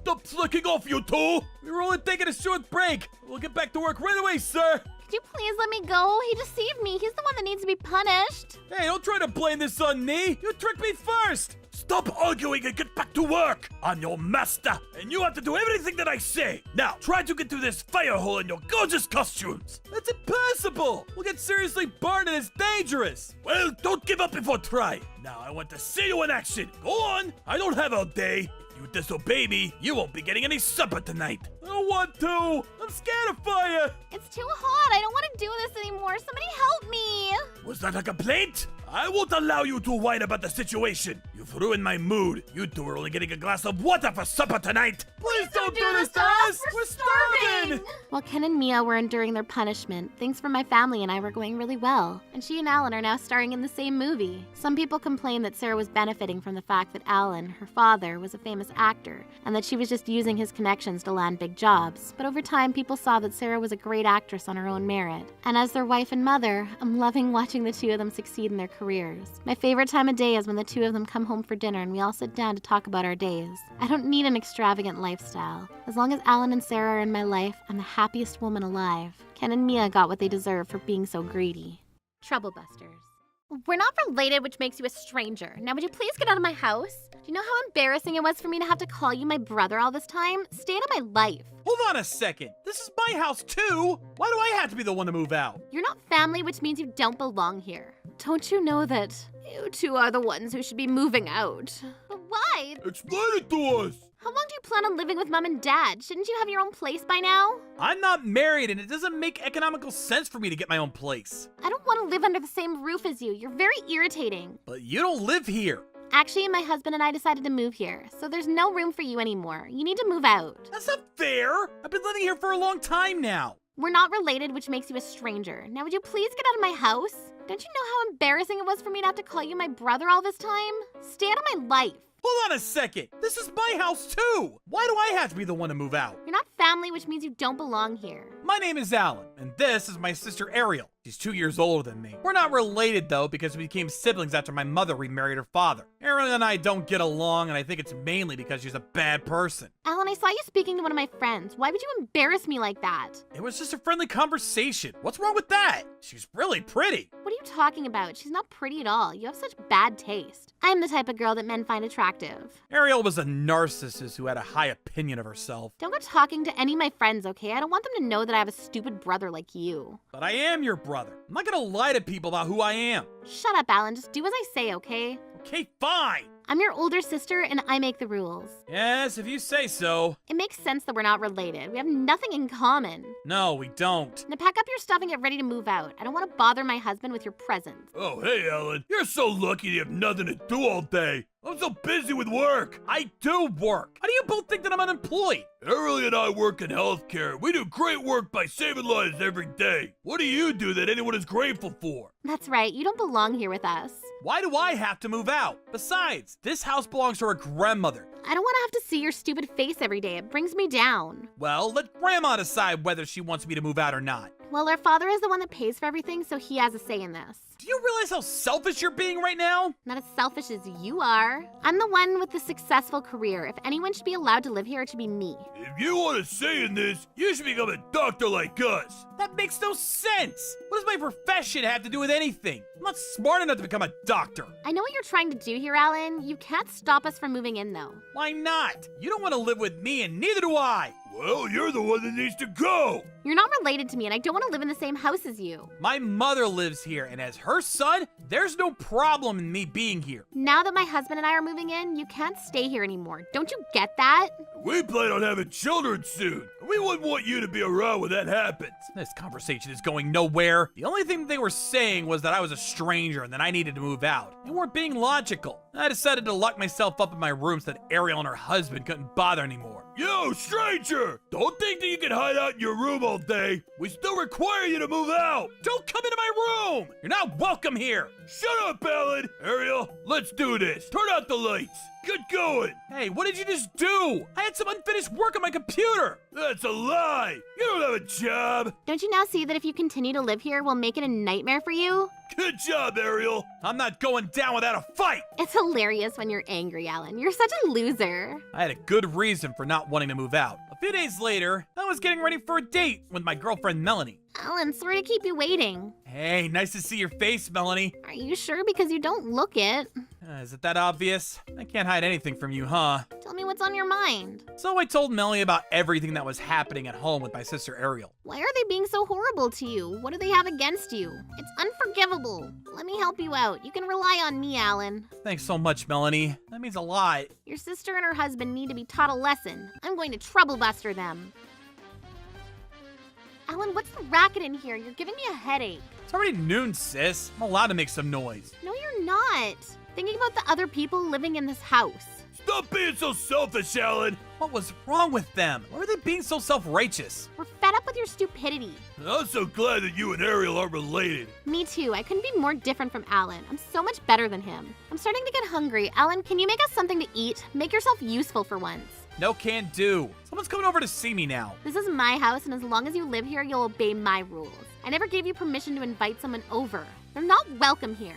Stop slicking off, you two! We were only taking a short break. We'll get back to work right away, sir. Could you please let me go? He deceived me. He's the one that needs to be punished. Hey, don't try to blame this on me. You tricked me first. Stop arguing and get back to work! I'm your master, and you have to do everything that I say! Now, try to get through this fire hole in your gorgeous costumes! That's impossible! We'll get seriously burned and it's dangerous! Well, don't give up before try! Now I want to see you in action! Go on! I don't have all day! If you disobey me, you won't be getting any supper tonight! I don't want to! I'm scared of fire! It's too hot. I don't want to do this anymore. Somebody help me. Was that a complaint? I won't allow you to whine about the situation! You've ruined my mood! You two are only getting a glass of water for supper tonight! Please don't do this to us! We're starving! While Ken and Mia were enduring their punishment, things for my family and I were going really well. And she and Alan are now starring in the same movie. Some people complain that Sarah was benefiting from the fact that Alan, her father, was a famous actor, and that she was just using his connections to land big jobs. But over time, people saw that Sarah was a great actress on her own merit. And as their wife and mother, I'm loving watching the two of them succeed in their careers. My favorite time of day is when the two of them come home for dinner and we all sit down to talk about our days. I don't need an extravagant lifestyle. As long as Alan and Sarah are in my life, I'm the happiest woman alive. Ken and Mia got what they deserve for being so greedy. Troublebusters. We're not related, which makes you a stranger. Now would you please get out of my house? Do you know how embarrassing it was for me to have to call you my brother all this time? Stay out of my life. Hold on a second. This is my house too. Why do I have to be the one to move out? You're not family, which means you don't belong here. Don't you know that you two are the ones who should be moving out? But why? Explain it to us! How long do you plan on living with Mom and Dad? Shouldn't you have your own place by now? I'm not married and it doesn't make economical sense for me to get my own place. I don't want to live under the same roof as you. You're very irritating. But you don't live here. Actually, my husband and I decided to move here, so there's no room for you anymore. You need to move out. That's not fair. I've been living here for a long time now. We're not related, which makes you a stranger. Now would you please get out of my house? Don't you know how embarrassing it was for me to have to call you my brother all this time? Stay out of my life. Hold on a second. This is my house too. Why do I have to be the one to move out? You're not family, which means you don't belong here. My name is Alan, and this is my sister Ariel. She's 2 years older than me. We're not related though because we became siblings after my mother remarried her father. Ariel and I don't get along, and I think it's mainly because she's a bad person. Alan, I saw you speaking to one of my friends. Why would you embarrass me like that? It was just a friendly conversation. What's wrong with that? She's really pretty. What are you talking about? She's not pretty at all. You have such bad taste. I'm the type of girl that men find attractive. Ariel was a narcissist who had a high opinion of herself. Don't go talking to any of my friends, okay? I don't want them to know that I have a stupid brother like you. But I am your brother. I'm not gonna lie to people about who I am. Shut up, Alan. Just do as I say, okay? Okay, fine. I'm your older sister, and I make the rules. Yes, if you say so. It makes sense that we're not related. We have nothing in common. No, we don't. Now pack up your stuff and get ready to move out. I don't want to bother my husband with your presence. Oh, hey, Ellen. You're so lucky you have nothing to do all day. I'm so busy with work. I do work. How do you both think that I'm unemployed? Ariel and I work in healthcare. We do great work by saving lives every day. What do you do that anyone is grateful for? That's right. You don't belong here with us. Why do I have to move out? Besides, this house belongs to her grandmother. I don't want to have to see your stupid face every day. It brings me down. Well, let Grandma decide whether she wants me to move out or not. Well, our father is the one that pays for everything, so he has a say in this. Do you realize how selfish you're being right now? Not as selfish as you are. I'm the one with the successful career. If anyone should be allowed to live here, it should be me. If you want to say in this, you should become a doctor like us. That makes no sense. What does my profession have to do with anything? I'm not smart enough to become a doctor. I know what you're trying to do here, Alan. You can't stop us from moving in, though. Why not? You don't want to live with me, and neither do I. Well, you're the one that needs to go. You're not related to me, and I don't want to live in the same house as you. My mother lives here, and as her son, there's no problem in me being here. Now that my husband and I are moving in, you can't stay here anymore. Don't you get that? We plan on having children soon. We wouldn't want you to be around when that happens. This conversation is going nowhere. The only thing they were saying was that I was a stranger and that I needed to move out. They weren't being logical. I decided to lock myself up in my room so that Ariel and her husband couldn't bother anymore. Yo, stranger! Don't think that you can hide out in your room all day. We still require you to move out. Don't come into my room! You're not welcome here! Shut up, Alan! Ariel, let's do this. Turn out the lights. Get going. Hey, what did you just do? I had some unfinished work on my computer! That's a lie. You don't have a job. Don't you now see that if you continue to live here, we'll make it a nightmare for you? Good job, Ariel. I'm not going down without a fight! It's hilarious when you're angry, Alan. You're such a loser. I had a good reason for not wanting to move out. A few days later, I was getting ready for a date with my girlfriend Melanie. Alan, sorry to keep you waiting. Hey, nice to see your face, Melanie. Are you sure? Because you don't look it. Is it that obvious? I can't hide anything from you, huh? Tell me what's on your mind. So I told Melanie about everything that was happening at home with my sister Ariel. Why are they being so horrible to you? What do they have against you? It's unforgivable. Let me help you out. You can rely on me, Alan. Thanks so much, Melanie. That means a lot. Your sister and her husband need to be taught a lesson. I'm going to troublebuster them. Alan, what's the racket in here? You're giving me a headache. It's already noon, sis. I'm allowed to make some noise. No, you're not. Thinking about the other people living in this house. Stop being so selfish, Alan. What was wrong with them? Why are they being so self-righteous? We're fed up with your stupidity. I'm so glad that you and Ariel are related. Me too. I couldn't be more different from Alan. I'm so much better than him. I'm starting to get hungry. Alan, can you make us something to eat? Make yourself useful for once. No can do. Someone's coming over to see me now. This is my house, and as long as you live here, you'll obey my rules. I never gave you permission to invite someone over. They're not welcome here.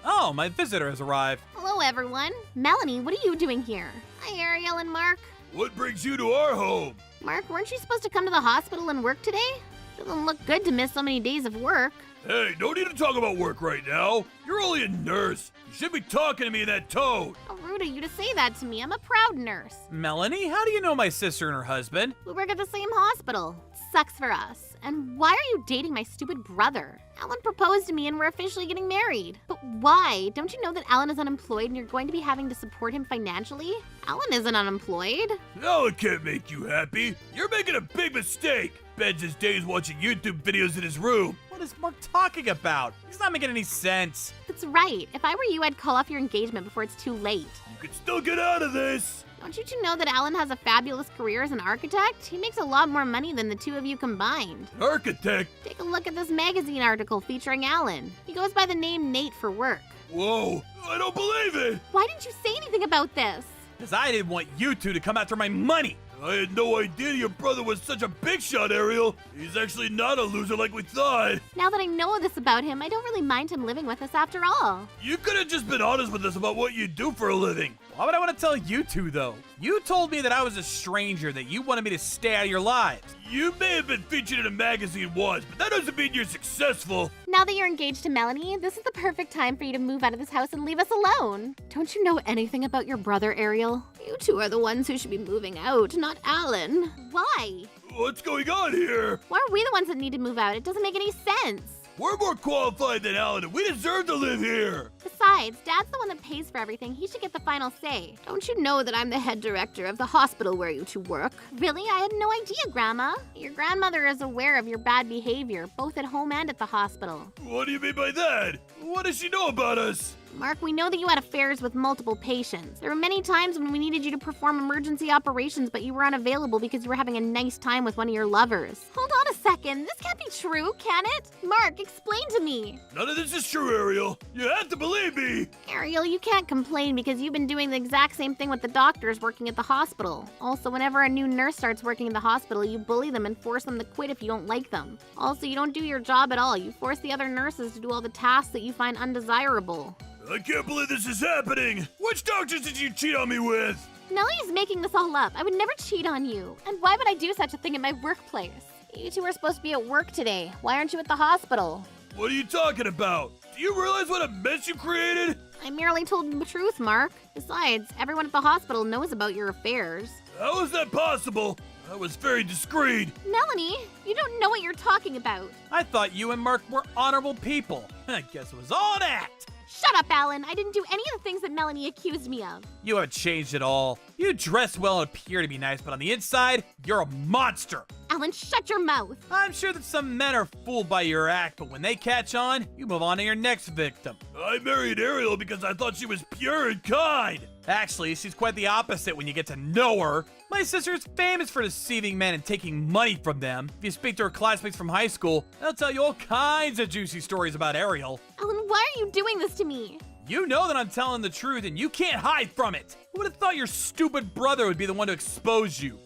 Oh, my visitor has arrived. Hello, everyone. Melanie, what are you doing here? Hi, Ariel and Mark. What brings you to our home? Mark, weren't you supposed to come to the hospital and work today? Doesn't look good to miss so many days of work. Hey, no need to talk about work right now. You're only a nurse. You should be talking to me in that tone. How rude of you to say that to me. I'm a proud nurse. Melanie, how do you know my sister and her husband? We work at the same hospital. It sucks for us. And why are you dating my stupid brother? Alan proposed to me and we're officially getting married. But why? Don't you know that Alan is unemployed and you're going to be having to support him financially? Alan isn't unemployed. Alan can't make you happy. You're making a big mistake. Spends his days watching YouTube videos in his room. What is Mark talking about? He's not making any sense. That's right. If I were you, I'd call off your engagement before it's too late. You can still get out of this. Don't you two know that Alan has a fabulous career as an architect? He makes a lot more money than the two of you combined. Architect? Take a look at this magazine article featuring Alan. He goes by the name Nate for work. Whoa, I don't believe it. Why didn't you say anything about this? Because I didn't want you two to come after my money. I had no idea your brother was such a big shot, Ariel. He's actually not a loser like we thought. Now that I know this about him, I don't really mind him living with us after all. You could have just been honest with us about what you do for a living. Why would I want to tell you two, though? You told me that I was a stranger, that you wanted me to stay out of your lives. You may have been featured in a magazine once, but that doesn't mean you're successful. Now that you're engaged to Melanie, this is the perfect time for you to move out of this house and leave us alone. Don't you know anything about your brother, Ariel? You two are the ones who should be moving out, not Alan. Why? What's going on here? Why are we the ones that need to move out? It doesn't make any sense. We're more qualified than Alan, and we deserve to live here. Besides, Dad's the one that pays for everything. He should get the final say. Don't you know that I'm the head director of the hospital where you two work? Really? I had no idea, Grandma. Your grandmother is aware of your bad behavior, both at home and at the hospital. What do you mean by that? What does she know about us? Mark, we know that you had affairs with multiple patients. There were many times when we needed you to perform emergency operations, but you were unavailable because you were having a nice time with one of your lovers. Hold on a second. This can't be true, can it? Mark, explain to me. None of this is true, Ariel. You have to believe me. Ariel, you can't complain because you've been doing the exact same thing with the doctors working at the hospital. Also, whenever a new nurse starts working in the hospital, you bully them and force them to quit if you don't like them. Also, you don't do your job at all. You force the other nurses to do all the tasks that you find undesirable. I can't believe this is happening. Which doctors did you cheat on me with? Nellie's making this all up. I would never cheat on you. And why would I do such a thing at my workplace? You two are supposed to be at work today. Why aren't you at the hospital? What are you talking about? Do you realize what a mess you created? I merely told the truth, Mark. Besides, everyone at the hospital knows about your affairs. How is that possible? I was very discreet. Melanie, you don't know what you're talking about. I thought you and Mark were honorable people. I guess it was all an act. Shut up, Alan. I didn't do any of the things that Melanie accused me of. You haven't changed at all. You dress well and appear to be nice, but on the inside, you're a monster. Alan, shut your mouth. I'm sure that some men are fooled by your act, but when they catch on, you move on to your next victim. I married Ariel because I thought she was pure and kind. Actually, she's quite the opposite when you get to know her. My sister is famous for deceiving men and taking money from them. If you speak to her classmates from high school, they'll tell you all kinds of juicy stories about Ariel. Alan, why are you doing this to me? You know that I'm telling the truth and you can't hide from it. Who would have thought your stupid brother would be the one to expose you?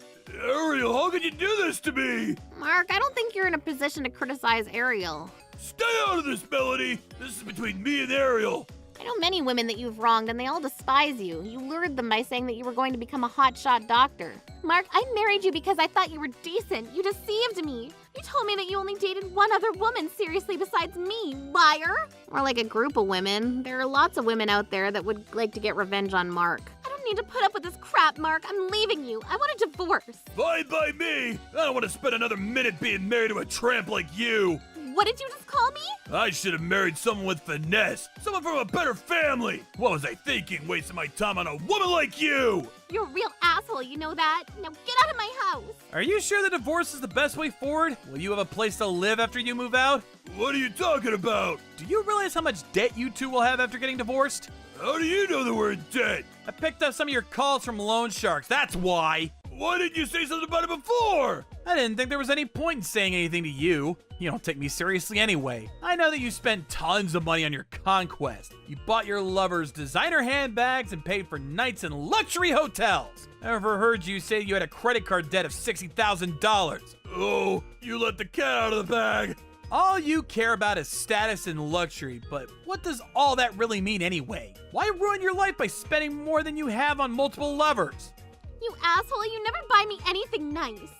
Ariel, how could you do this to me? Mark, I don't think you're in a position to criticize Ariel. Stay out of this, Melanie. This is between me and Ariel. I know many women that you've wronged, and they all despise you. You lured them by saying that you were going to become a hotshot doctor. Mark, I married you because I thought you were decent. You deceived me. You told me that you only dated one other woman seriously besides me, liar. Or like a group of women. There are lots of women out there that would like to get revenge on Mark. I don't need to put up with this crap, Mark. I'm leaving you. I want a divorce. Fine by me. I don't want to spend another minute being married to a tramp like you. What did you just call me? I should have married someone with finesse. Someone from a better family. What was I thinking, wasting my time on a woman like you? You're a real asshole, you know that? Now get out of my house. Are you sure the divorce is the best way forward? Will you have a place to live after you move out? What are you talking about? Do you realize how much debt you two will have after getting divorced? How do you know that we're in debt? I picked up some of your calls from loan sharks, that's why. Why didn't you say something about it before? I didn't think there was any point in saying anything to you. You don't take me seriously anyway. I know that you spent tons of money on your conquest. You bought your lovers designer handbags and paid for nights in luxury hotels. I ever heard you say you had a credit card debt of $60,000. Oh, you let the cat out of the bag. All you care about is status and luxury, but what does all that really mean anyway? Why ruin your life by spending more than you have on multiple lovers? You asshole, you never buy me anything nice.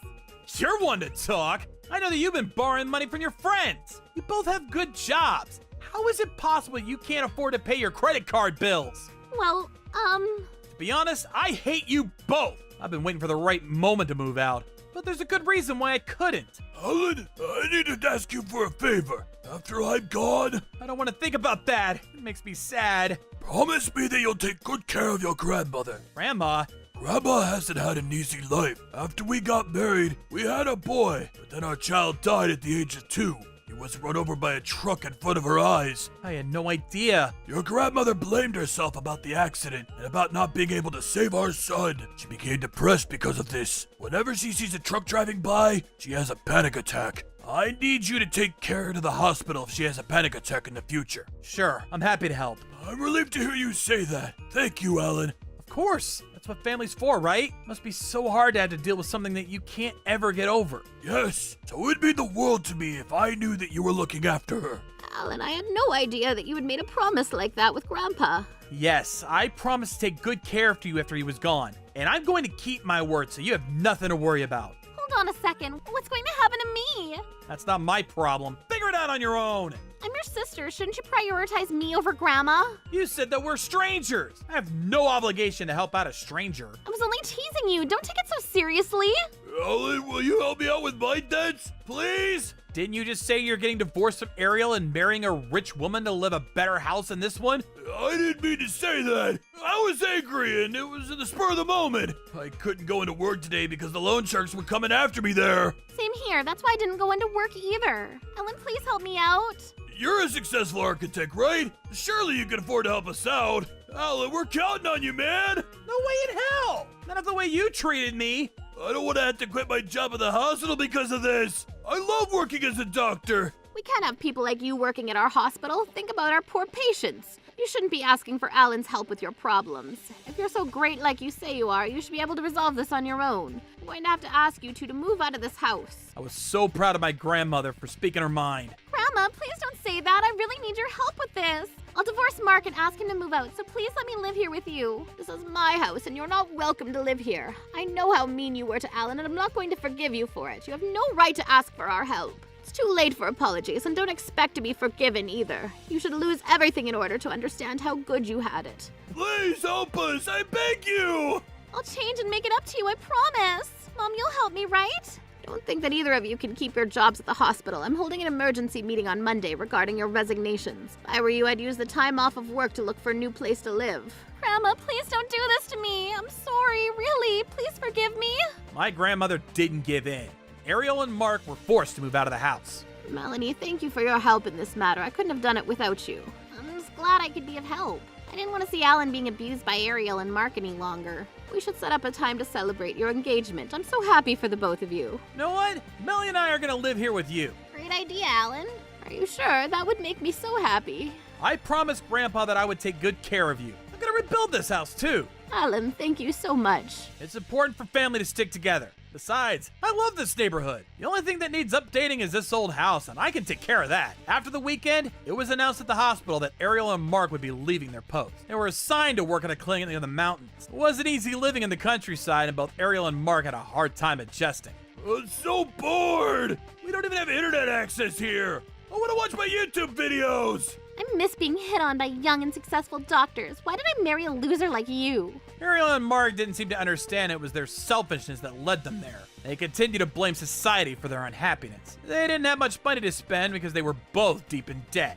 You're one to talk. I know that you've been borrowing money from your friends. You both have good jobs. How is it possible you can't afford to pay your credit card bills? Well, To be honest, I hate you both. I've been waiting for the right moment to move out, but there's a good reason why I couldn't. Alan, I need to ask you for a favor. After I'm gone, I don't want to think about that. It makes me sad. promise me that you'll take good care of your grandmother. Grandma, Grandma hasn't had an easy life. After we got married, we had a boy, but then our child died at the age of 2. He was run over by a truck in front of her eyes. I had no idea. Your grandmother blamed herself about the accident and about not being able to save our son. She became depressed because of this. Whenever she sees a truck driving by, she has a panic attack. I need you to take her to the hospital if she has a panic attack in the future. Sure, I'm happy to help. I'm relieved to hear you say that. Thank you, Alan. Of course. That's what family's for, right? Must be so hard to have to deal with something that you can't ever get over. Yes, so it'd mean the world to me if I knew that you were looking after her. Alan, I had no idea that you had made a promise like that with Grandpa. Yes, I promised to take good care of you after he was gone. And I'm going to keep my word, so you have nothing to worry about. Hold on a second. What's going to happen to me? That's not my problem. Figure it out on your own. I'm your sister. Shouldn't you prioritize me over Grandma? You said that we're strangers. I have no obligation to help out a stranger. I was only teasing you. Don't take it so seriously. Alan, will you help me out with my debts? Please? Didn't you just say you're getting divorced from Ariel and marrying a rich woman to live a better house than this one? I didn't mean to say that. I was angry and it was in the spur of the moment. I couldn't go into work today because the loan sharks were coming after me there. Same here. That's why I didn't go into work either. Ellen, please help me out. You're a successful architect, right? Surely you can afford to help us out. Alan, we're counting on you, man. No way in hell! Not of the way you treated me. I don't want to have to quit my job at the hospital because of this. I love working as a doctor. We can't have people like you working at our hospital. Think about our poor patients. You shouldn't be asking for Alan's help with your problems. If you're so great like you say you are, you should be able to resolve this on your own. I'm going to have to ask you two to move out of this house. I was so proud of my grandmother for speaking her mind. Grandma, please don't say that. I really need your help with this. I'll divorce Mark and ask him to move out, so please let me live here with you. This is my house, and you're not welcome to live here. I know how mean you were to Alan, and I'm not going to forgive you for it. You have no right to ask for our help. It's too late for apologies, and don't expect to be forgiven either. You should lose everything in order to understand how good you had it. Please help us, I beg you. I'll change and make it up to you, I promise. Mom, you'll help me, right? Don't think that either of you can keep your jobs at the hospital. I'm holding an emergency meeting on Monday regarding your resignations. If I were you, I'd use the time off of work to look for a new place to live. Grandma, please don't do this to me. I'm sorry, really. Please forgive me. My grandmother didn't give in. Ariel and Mark were forced to move out of the house. Melanie, thank you for your help in this matter. I couldn't have done it without you. I'm just glad I could be of help. I didn't want to see Alan being abused by Ariel and Mark any longer. We should set up a time to celebrate your engagement. I'm so happy for the both of you. You know what? Melanie and I are gonna live here with you. Great idea, Alan. Are you sure? That would make me so happy. I promised Grandpa that I would take good care of you. I'm gonna rebuild this house too. Alan, thank you so much. It's important for family to stick together. Besides, I love this neighborhood. The only thing that needs updating is this old house, and I can take care of that. After the weekend, it was announced at the hospital that Ariel and Mark would be leaving their posts. They were assigned to work at a clinic in the mountains. It wasn't easy living in the countryside, and both Ariel and Mark had a hard time adjusting. I'm so bored. We don't even have internet access here. I want to watch my YouTube videos. I miss being hit on by young and successful doctors. Why did I marry a loser like you? Ariel and Mark didn't seem to understand it was their selfishness that led them there. They continued to blame society for their unhappiness. They didn't have much money to spend because they were both deep in debt.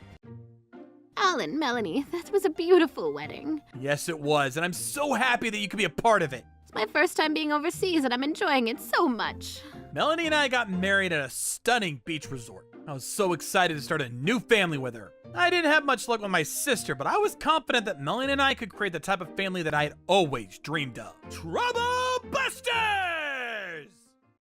Alan, Melanie, that was a beautiful wedding. Yes, it was, and I'm so happy that you could be a part of it. It's my first time being overseas and I'm enjoying it so much. Melanie and I got married at a stunning beach resort. I was so excited to start a new family with her. I didn't have much luck with my sister, but I was confident that Melanie and I could create the type of family that I had always dreamed of. Trouble Busters!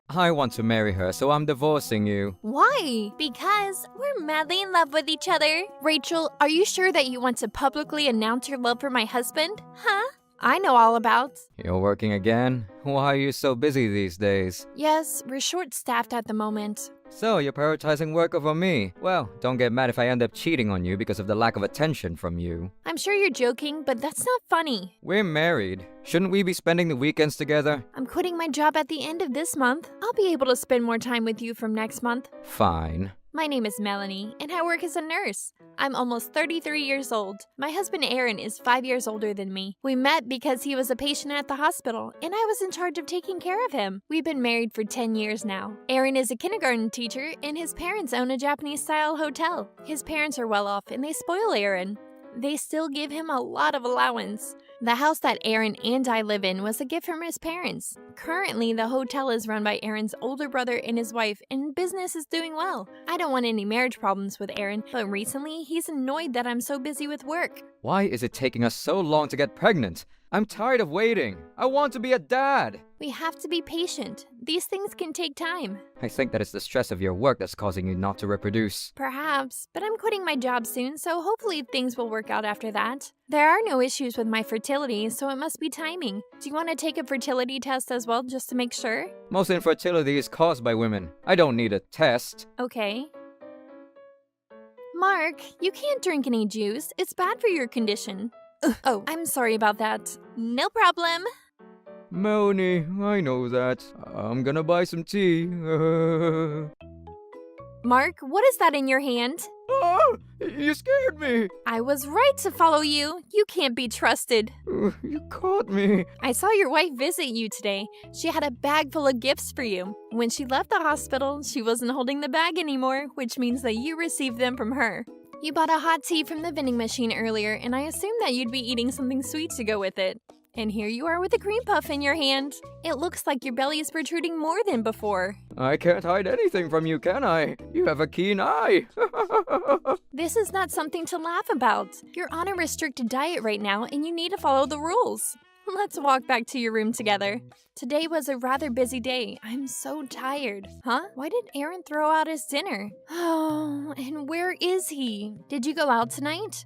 I want to marry her, so I'm divorcing you. Why? Because we're madly in love with each other. Rachel, are you sure that you want to publicly announce your love for my husband? Huh? I know all about. You're working again? Why are you so busy these days? Yes, we're short-staffed at the moment. So, you're prioritizing work over me. Well, don't get mad if I end up cheating on you because of the lack of attention from you. I'm sure you're joking, but that's not funny. We're married. Shouldn't we be spending the weekends together? I'm quitting my job at the end of this month. I'll be able to spend more time with you from next month. Fine. My name is Melanie, and I work as a nurse. I'm almost 33 years old. My husband Aaron is 5 years older than me. We met because he was a patient at the hospital, and I was in charge of taking care of him. We've been married for 10 years now. Aaron is a kindergarten teacher, and his parents own a Japanese-style hotel. His parents are well off, and they spoil Aaron. They still give him a lot of allowance. The house that Aaron and I live in was a gift from his parents. Currently, the hotel is run by Aaron's older brother and his wife, and business is doing well. I don't want any marriage problems with Aaron, but recently he's annoyed that I'm so busy with work. Why is it taking us so long to get pregnant? I'm tired of waiting. I want to be a dad. We have to be patient. These things can take time. I think that it's the stress of your work that's causing you not to reproduce. Perhaps, but I'm quitting my job soon, so hopefully things will work out after that. There are no issues with my fertility, so it must be timing. Do you want to take a fertility test as well, just to make sure? Most infertility is caused by women. I don't need a test. Okay. Mark, you can't drink any juice. It's bad for your condition. Oh, I'm sorry about that. No problem. Melanie, I know that. I'm gonna buy some tea. Mark, what is that in your hand? Oh, you scared me. I was right to follow you. You can't be trusted. You caught me. I saw your wife visit you today. She had a bag full of gifts for you. When she left the hospital, she wasn't holding the bag anymore, which means that you received them from her. You bought a hot tea from the vending machine earlier, and I assumed that you'd be eating something sweet to go with it. And here you are with a cream puff in your hand. It looks like your belly is protruding more than before. I can't hide anything from you, can I? You have a keen eye. This is not something to laugh about. You're on a restricted diet right now, and you need to follow the rules. Let's walk back to your room together. Today was a rather busy day. I'm so tired. Huh? Why did Aaron throw out his dinner? Oh, and where is he? Did you go out tonight?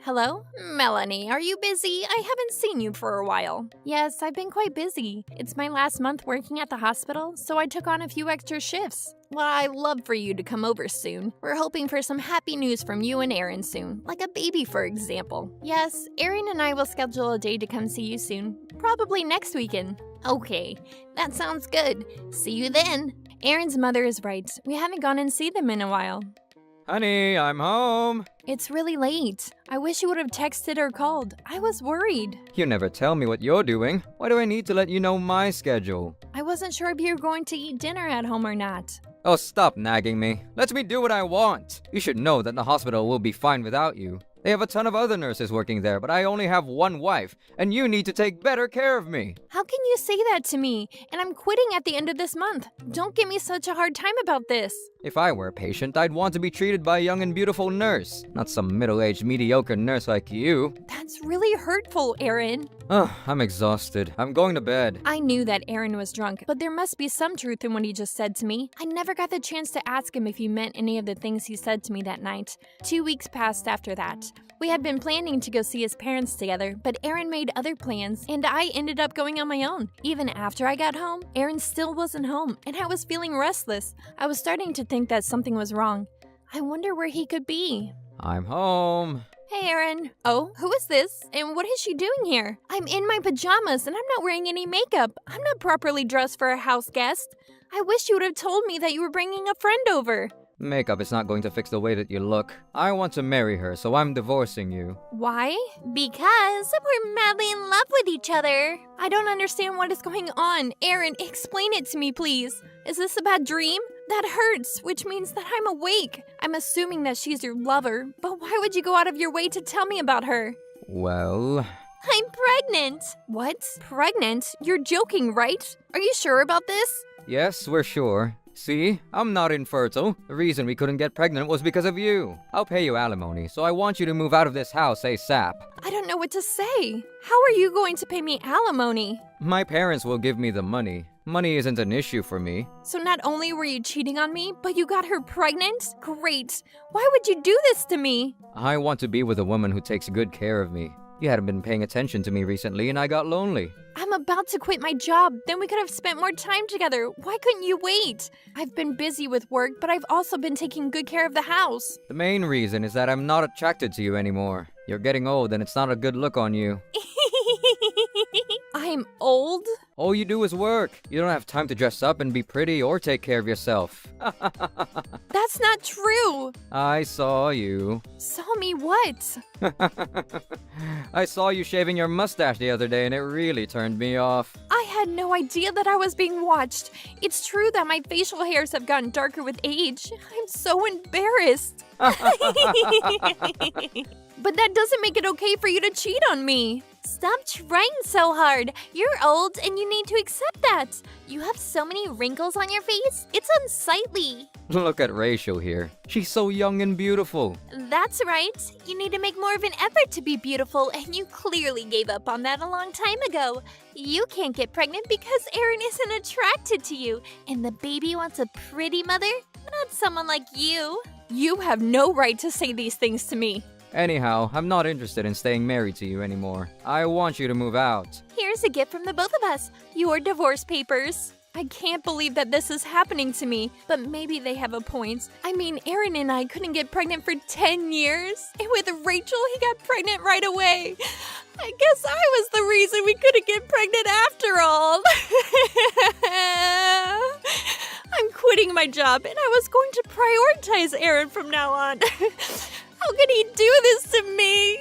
Hello? Melanie, are you busy? I haven't seen you for a while. Yes, I've been quite busy. It's my last month working at the hospital, so I took on a few extra shifts. Well, I'd love for you to come over soon. We're hoping for some happy news from you and Aaron soon, like a baby, for example. Yes, Aaron and I will schedule a day to come see you soon, probably next weekend. Okay, that sounds good. See you then. Aaron's mother is right. We haven't gone and seen them in a while. Honey, I'm home. It's really late. I wish you would have texted or called. I was worried. You never tell me what you're doing. Why do I need to let you know my schedule? I wasn't sure if you were going to eat dinner at home or not. Oh, stop nagging me. Let me do what I want. You should know that the hospital will be fine without you. They have a ton of other nurses working there, but I only have one wife, and you need to take better care of me. How can you say that to me? And I'm quitting at the end of this month. Don't give me such a hard time about this. If I were a patient, I'd want to be treated by a young and beautiful nurse, not some middle-aged mediocre nurse like you. That's really hurtful, Aaron. I'm exhausted. I'm going to bed. I knew that Aaron was drunk, but there must be some truth in what he just said to me. I never got the chance to ask him if he meant any of the things he said to me that night. 2 weeks passed after that. We had been planning to go see his parents together, but Aaron made other plans, and I ended up going on my own. Even after I got home, Aaron still wasn't home, and I was feeling restless. I was starting to think that something was wrong. I wonder where he could be. I'm home. Hey, Aaron. Oh, who is this? And what is she doing here? I'm in my pajamas, and I'm not wearing any makeup. I'm not properly dressed for a house guest. I wish you would have told me that you were bringing a friend over. Makeup is not going to fix the way that you look. I want to marry her, so I'm divorcing you. Why? Because we're madly in love with each other. I don't understand what is going on. Aaron, explain it to me, please. Is this a bad dream? That hurts, which means that I'm awake. I'm assuming that she's your lover, but why would you go out of your way to tell me about her? Well... I'm pregnant. What? Pregnant? You're joking, right? Are you sure about this? Yes, we're sure. See, I'm not infertile. The reason we couldn't get pregnant was because of you. I'll pay you alimony, so I want you to move out of this house ASAP. I don't know what to say. How are you going to pay me alimony? My parents will give me the money. Money isn't an issue for me. So not only were you cheating on me, but you got her pregnant? Great. Why would you do this to me? I want to be with a woman who takes good care of me. You hadn't been paying attention to me recently, and I got lonely. I'm about to quit my job. Then we could have spent more time together. Why couldn't you wait? I've been busy with work, but I've also been taking good care of the house. The main reason is that I'm not attracted to you anymore. You're getting old, and it's not a good look on you. I'm old? All you do is work. You don't have time to dress up and be pretty or take care of yourself. That's not true. I saw you. Saw me what? I saw you shaving your mustache the other day and it really turned me off. I had no idea that I was being watched. It's true that my facial hairs have gotten darker with age. I'm so embarrassed. But that doesn't make it okay for you to cheat on me. Stop trying so hard. You're old and you need to accept that. You have so many wrinkles on your face. It's unsightly. Look at Rachel here. She's so young and beautiful. That's right. You need to make more of an effort to be beautiful, and you clearly gave up on that a long time ago. You can't get pregnant because Aaron isn't attracted to you, and the baby wants a pretty mother, not someone like you. You have no right to say these things to me. Anyhow, I'm not interested in staying married to you anymore. I want you to move out. Here's a gift from the both of us. Your divorce papers. I can't believe that this is happening to me, but maybe they have a point. I mean, Aaron and I couldn't get pregnant for 10 years, and with Rachel, he got pregnant right away. I guess I was the reason we couldn't get pregnant after all. I'm quitting my job, and I was going to prioritize Aaron from now on. How could he do this to me?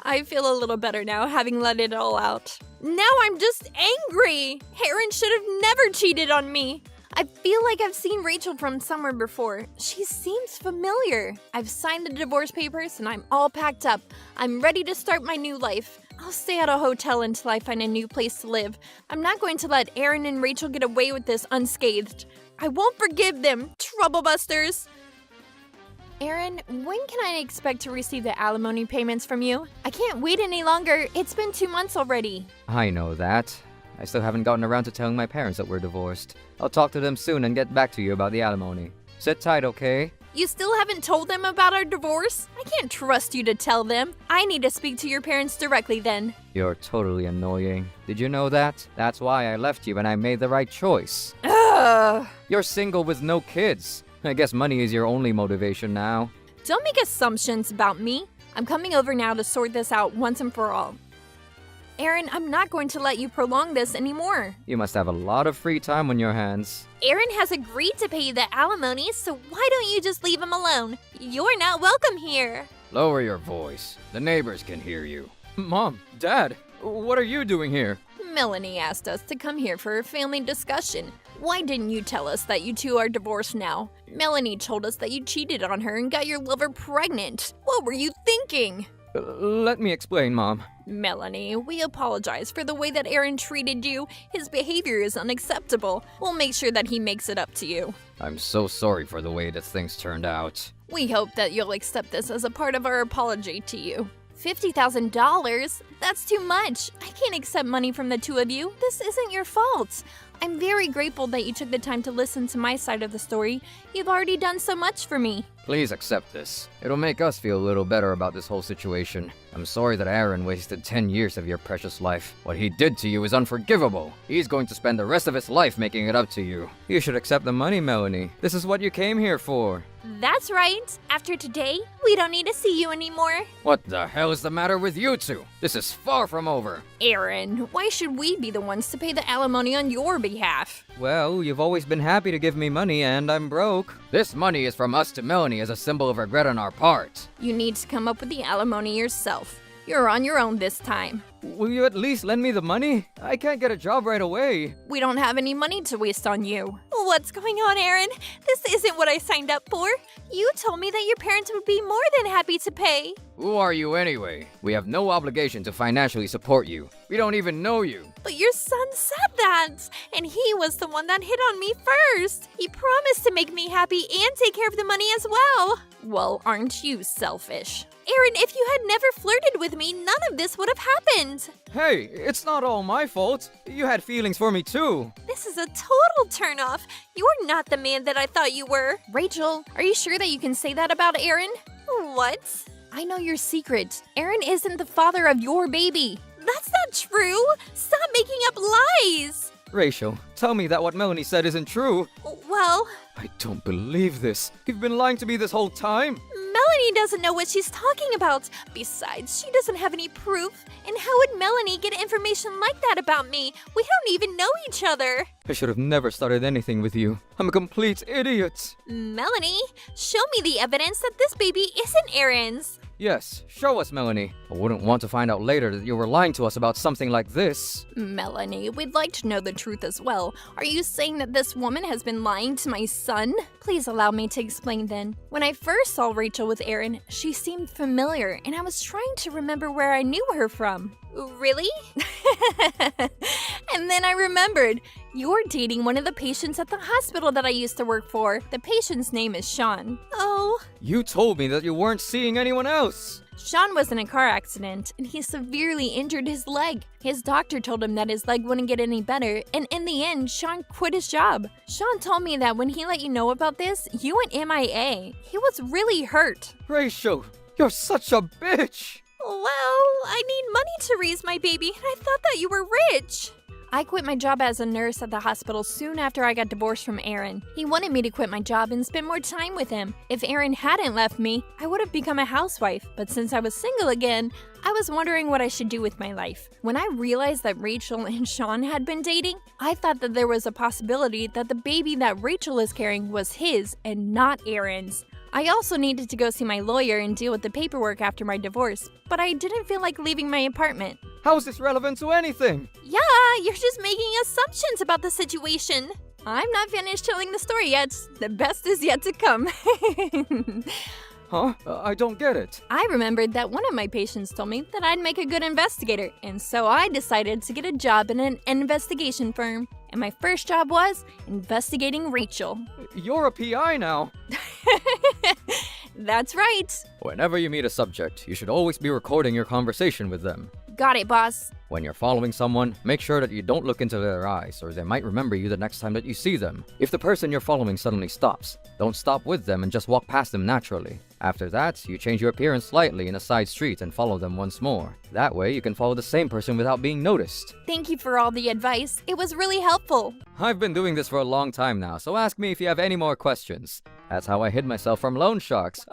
I feel a little better now, having let it all out. Now I'm just angry! Aaron should have never cheated on me! I feel like I've seen Rachel from somewhere before. She seems familiar. I've signed the divorce papers and I'm all packed up. I'm ready to start my new life. I'll stay at a hotel until I find a new place to live. I'm not going to let Aaron and Rachel get away with this unscathed. I won't forgive them, troublebusters! Aaron, when can I expect to receive the alimony payments from you? I can't wait any longer. It's been 2 months already. I know that. I still haven't gotten around to telling my parents that we're divorced. I'll talk to them soon and get back to you about the alimony. Sit tight, okay? You still haven't told them about our divorce? I can't trust you to tell them. I need to speak to your parents directly then. You're totally annoying. Did you know that? That's why I left you and I made the right choice. Ugh. You're single with no kids. I guess money is your only motivation now. Don't make assumptions about me. I'm coming over now to sort this out once and for all. Aaron, I'm not going to let you prolong this anymore. You must have a lot of free time on your hands. Aaron has agreed to pay you the alimony, so why don't you just leave him alone? You're not welcome here. Lower your voice. The neighbors can hear you. Mom, Dad, what are you doing here? Melanie asked us to come here for a family discussion. Why didn't you tell us that you two are divorced now? Melanie told us that you cheated on her and got your lover pregnant. What were you thinking? Let me explain, Mom. Melanie, we apologize for the way that Aaron treated you. His behavior is unacceptable. We'll make sure that he makes it up to you. I'm so sorry for the way that things turned out. We hope that you'll accept this as a part of our apology to you. $50,000? That's too much. I can't accept money from the two of you. This isn't your fault. I'm very grateful that you took the time to listen to my side of the story. You've already done so much for me. Please accept this. It'll make us feel a little better about this whole situation. I'm sorry that Aaron wasted 10 years of your precious life. What he did to you is unforgivable. He's going to spend the rest of his life making it up to you. You should accept the money, Melanie. This is what you came here for. That's right. After today, we don't need to see you anymore. What the hell is the matter with you two? This is far from over. Aaron, why should we be the ones to pay the alimony on your behalf? Well, you've always been happy to give me money, and I'm broke. This money is from us to Melanie as a symbol of regret on our part. You need to come up with the alimony yourself. You're on your own this time. Will you at least lend me the money? I can't get a job right away. We don't have any money to waste on you. What's going on, Aaron? This isn't what I signed up for. You told me that your parents would be more than happy to pay. Who are you anyway? We have no obligation to financially support you. We don't even know you. But your son said that, and he was the one that hit on me first. He promised to make me happy and take care of the money as well. Well, aren't you selfish? Aaron, if you had never flirted with me, none of this would have happened. Hey, it's not all my fault. You had feelings for me too. This is a total turnoff. You're not the man that I thought you were. Rachel, are you sure that you can say that about Aaron? What? I know your secret. Aaron isn't the father of your baby. That's not true. Stop making up lies. Rachel, tell me that what Melanie said isn't true. Well, I don't believe this. You've been lying to me this whole time. Melanie doesn't know what she's talking about. Besides, she doesn't have any proof. And how would Melanie get information like that about me? We don't even know each other. I should have never started anything with you. I'm a complete idiot. Melanie, show me the evidence that this baby isn't Aaron's. Yes, show us, Melanie. I wouldn't want to find out later that you were lying to us about something like this. Melanie, we'd like to know the truth as well. Are you saying that this woman has been lying to my son? Please allow me to explain then. When I first saw Rachel with Aaron, she seemed familiar, and I was trying to remember where I knew her from. Really? And then I remembered. You're dating one of the patients at the hospital that I used to work for. The patient's name is Sean. Oh. You told me that you weren't seeing anyone else. Sean was in a car accident, and he severely injured his leg. His doctor told him that his leg wouldn't get any better, and in the end, Sean quit his job. Sean told me that when he let you know about this, you went MIA. He was really hurt. Rachel, you're such a bitch. Well, I need money to raise my baby, and I thought that you were rich. I quit my job as a nurse at the hospital soon after I got divorced from Aaron. He wanted me to quit my job and spend more time with him. If Aaron hadn't left me, I would have become a housewife. But since I was single again, I was wondering what I should do with my life. When I realized that Rachel and Sean had been dating, I thought that there was a possibility that the baby that Rachel is carrying was his and not Aaron's. I also needed to go see my lawyer and deal with the paperwork after my divorce, but I didn't feel like leaving my apartment. How is this relevant to anything? Yeah, you're just making assumptions about the situation. I'm not finished telling the story yet. The best is yet to come. Huh? I don't get it. I remembered that one of my patients told me that I'd make a good investigator, and so I decided to get a job in an investigation firm. And my first job was investigating Rachel. You're a PI now. That's right. Whenever you meet a subject, you should always be recording your conversation with them. Got it, boss. When you're following someone, make sure that you don't look into their eyes, or they might remember you the next time that you see them. If the person you're following suddenly stops, don't stop with them and just walk past them naturally. After that, you change your appearance slightly in a side street and follow them once more. That way, you can follow the same person without being noticed. Thank you for all the advice. It was really helpful. I've been doing this for a long time now, so ask me if you have any more questions. That's how I hid myself from loan sharks.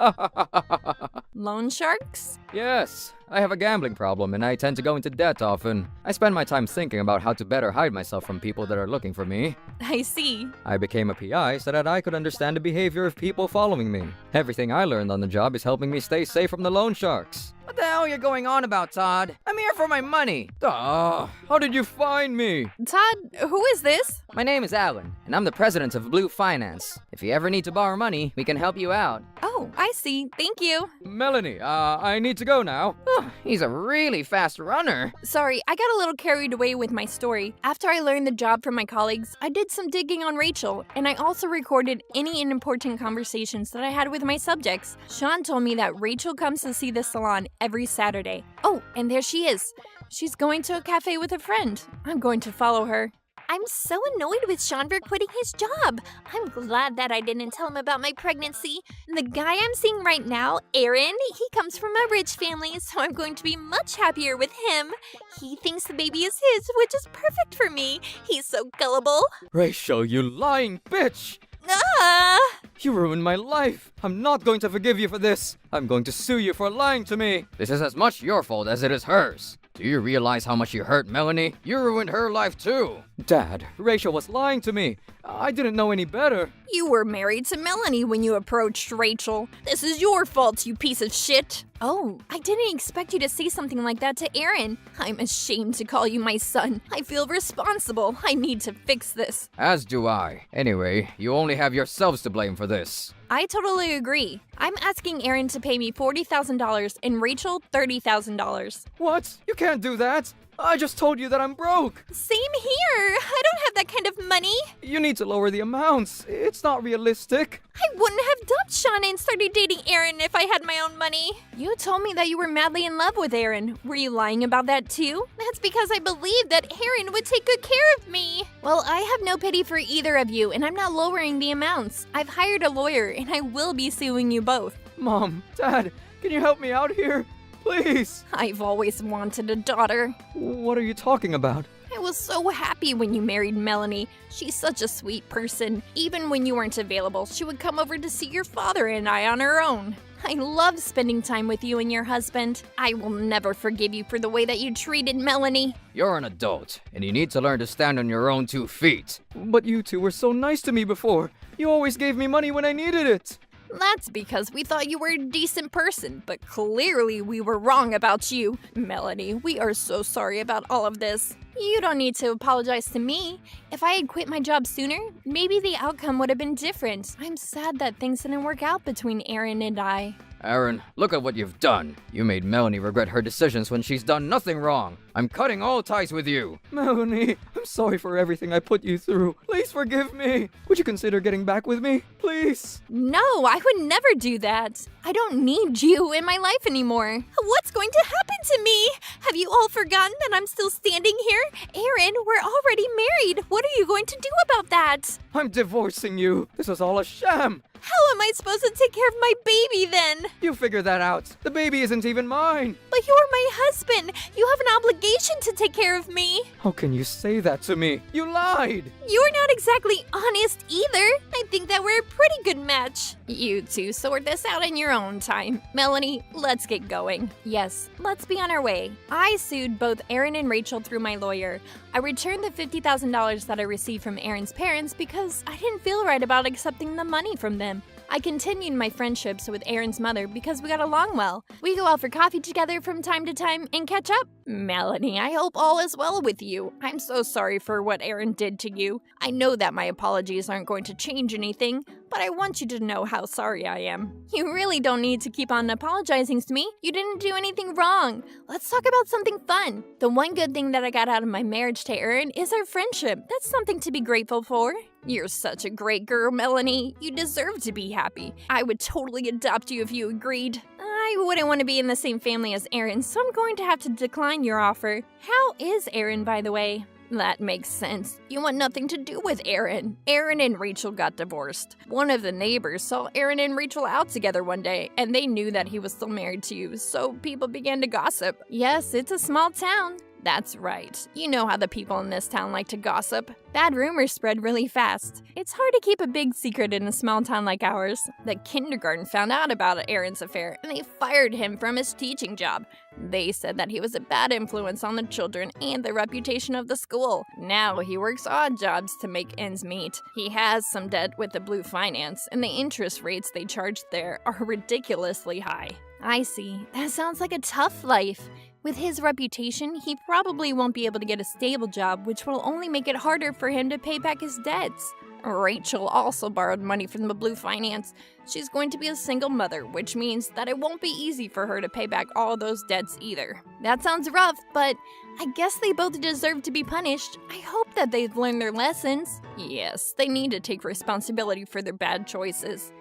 Loan sharks? Yes, I have a gambling problem and I tend to go into debt often. I spend my time thinking about how to better hide myself from people that are looking for me. I see. I became a PI so that I could understand the behavior of people following me. Everything I learned on the job is helping me stay safe from the loan sharks. What the hell are you going on about, Todd? I'm here for my money. How did you find me? Todd, who is this? My name is Alan, and I'm the president of Blue Finance. If you ever need to borrow money, we can help you out. Oh, I see. Thank you. Melanie, I need to go now. He's a really fast runner. Sorry, I got a little carried away with my story. After I learned the job from my colleagues, I did some digging on Rachel, and I also recorded any important conversations that I had with my subjects. Sean told me that Rachel comes to see the salon every Saturday. Oh, and there she is. She's going to a cafe with a friend. I'm going to follow her. I'm so annoyed with Sean for quitting his job. I'm glad that I didn't tell him about my pregnancy. The guy I'm seeing right now, Aaron, he comes from a rich family, so I'm going to be much happier with him. He thinks the baby is his, which is perfect for me. He's so gullible. Rachel, you lying bitch! Ah! You ruined my life. I'm not going to forgive you for this. I'm going to sue you for lying to me. This is as much your fault as it is hers. Do you realize how much you hurt Melanie? You ruined her life too. Dad, Rachel was lying to me. I didn't know any better. You were married to Melanie when you approached Rachel. This is your fault, you piece of shit. Oh, I didn't expect you to say something like that to Aaron. I'm ashamed to call you my son. I feel responsible. I need to fix this. As do I. Anyway, you only have yourselves to blame for this. I totally agree. I'm asking Aaron to pay me $40,000 and Rachel $30,000. What? You can't do that. I just told you that I'm broke. Same here. I don't have that kind of money. You need to lower the amounts. It's not realistic. I wouldn't have dumped Shauna and started dating Aaron if I had my own money. You told me that you were madly in love with Aaron. Were you lying about that too? That's because I believed that Aaron would take good care of me. Well, I have no pity for either of you, and I'm not lowering the amounts. I've hired a lawyer, and I will be suing you both. Mom, Dad, can you help me out here? Please. I've always wanted a daughter. What are you talking about? I was so happy when you married Melanie. She's such a sweet person. Even when you weren't available, she would come over to see your father and I on her own. I love spending time with you and your husband. I will never forgive you for the way that you treated Melanie. You're an adult, and you need to learn to stand on your own 2 feet. But you two were so nice to me before. You always gave me money when I needed it. That's because we thought you were a decent person, but clearly we were wrong about you. Melanie, we are so sorry about all of this. You don't need to apologize to me. If I had quit my job sooner, maybe the outcome would have been different. I'm sad that things didn't work out between Aaron and I. Aaron, look at what you've done. You made Melanie regret her decisions when she's done nothing wrong. I'm cutting all ties with you. Melanie, I'm sorry for everything I put you through. Please forgive me. Would you consider getting back with me? Please. No, I would never do that. I don't need you in my life anymore. What's going to happen to me? Have you all forgotten that I'm still standing here? Aaron, we're already married. What are you going to do about that? I'm divorcing you. This was all a sham. How am I supposed to take care of my baby then? You figure that out. The baby isn't even mine. But you're my husband. You have an obligation to take care of me. How can you say that to me? You lied. You're not exactly honest either. I think that we're a pretty good match. You two sort this out in your own time. Melanie, let's get going. Yes, let's be on our way. I sued both Aaron and Rachel through my lawyer. I returned the $50,000 that I received from Aaron's parents because I didn't feel right about accepting the money from them. I continued my friendships with Aaron's mother because we got along well. We go out for coffee together from time to time and catch up. Melanie, I hope all is well with you. I'm so sorry for what Aaron did to you. I know that my apologies aren't going to change anything, but I want you to know how sorry I am. You really don't need to keep on apologizing to me. You didn't do anything wrong. Let's talk about something fun. The one good thing that I got out of my marriage to Aaron is our friendship. That's something to be grateful for. You're such a great girl, Melanie. You deserve to be happy. I would totally adopt you if you agreed. I wouldn't want to be in the same family as Aaron, so I'm going to have to decline your offer. How is Aaron, by the way? That makes sense. You want nothing to do with Aaron. Aaron and Rachel got divorced. One of the neighbors saw Aaron and Rachel out together one day, and they knew that he was still married to you, so people began to gossip. Yes, it's a small town. That's right. You know how the people in this town like to gossip. Bad rumors spread really fast. It's hard to keep a big secret in a small town like ours. The kindergarten found out about Aaron's affair, and they fired him from his teaching job. They said that he was a bad influence on the children and the reputation of the school. Now he works odd jobs to make ends meet. He has some debt with the Blue Finance, and the interest rates they charge there are ridiculously high. I see. That sounds like a tough life. With his reputation, he probably won't be able to get a stable job, which will only make it harder for him to pay back his debts. Rachel also borrowed money from the Blue Finance. She's going to be a single mother, which means that it won't be easy for her to pay back all those debts either. That sounds rough, but I guess they both deserve to be punished. I hope that they've learned their lessons. Yes, they need to take responsibility for their bad choices.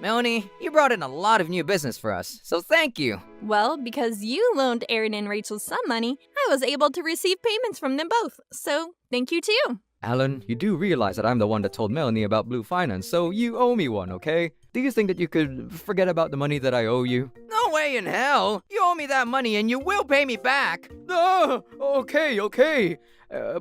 Melanie, you brought in a lot of new business for us, so thank you. Well, because you loaned Aaron and Rachel some money, I was able to receive payments from them both, so thank you too. Alan, you do realize that I'm the one that told Melanie about Blue Finance, so you owe me one, okay? Do you think that you could forget about the money that I owe you? No way in hell! You owe me that money and you will pay me back! Oh, okay.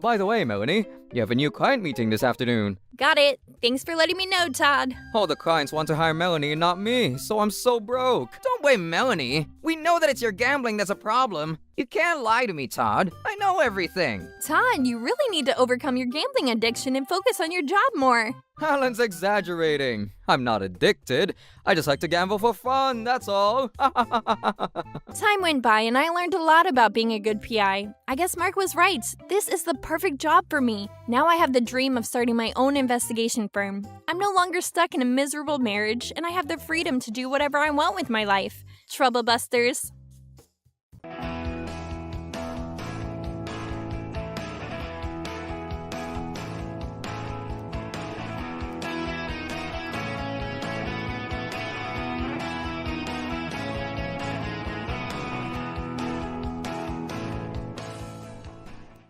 By the way, Melanie, you have a new client meeting this afternoon. Got it. Thanks for letting me know, Todd. All the clients want to hire Melanie and not me, so I'm so broke. Don't blame Melanie. We know that it's your gambling that's a problem. You can't lie to me, Todd. I know everything. Todd, you really need to overcome your gambling addiction and focus on your job more. Alan's exaggerating. I'm not addicted. I just like to gamble for fun, that's all. Time went by and I learned a lot about being a good PI. I guess Mark was right. This is the perfect job for me. Now I have the dream of starting my own investigation firm. I'm no longer stuck in a miserable marriage, and I have the freedom to do whatever I want with my life. Trouble busters.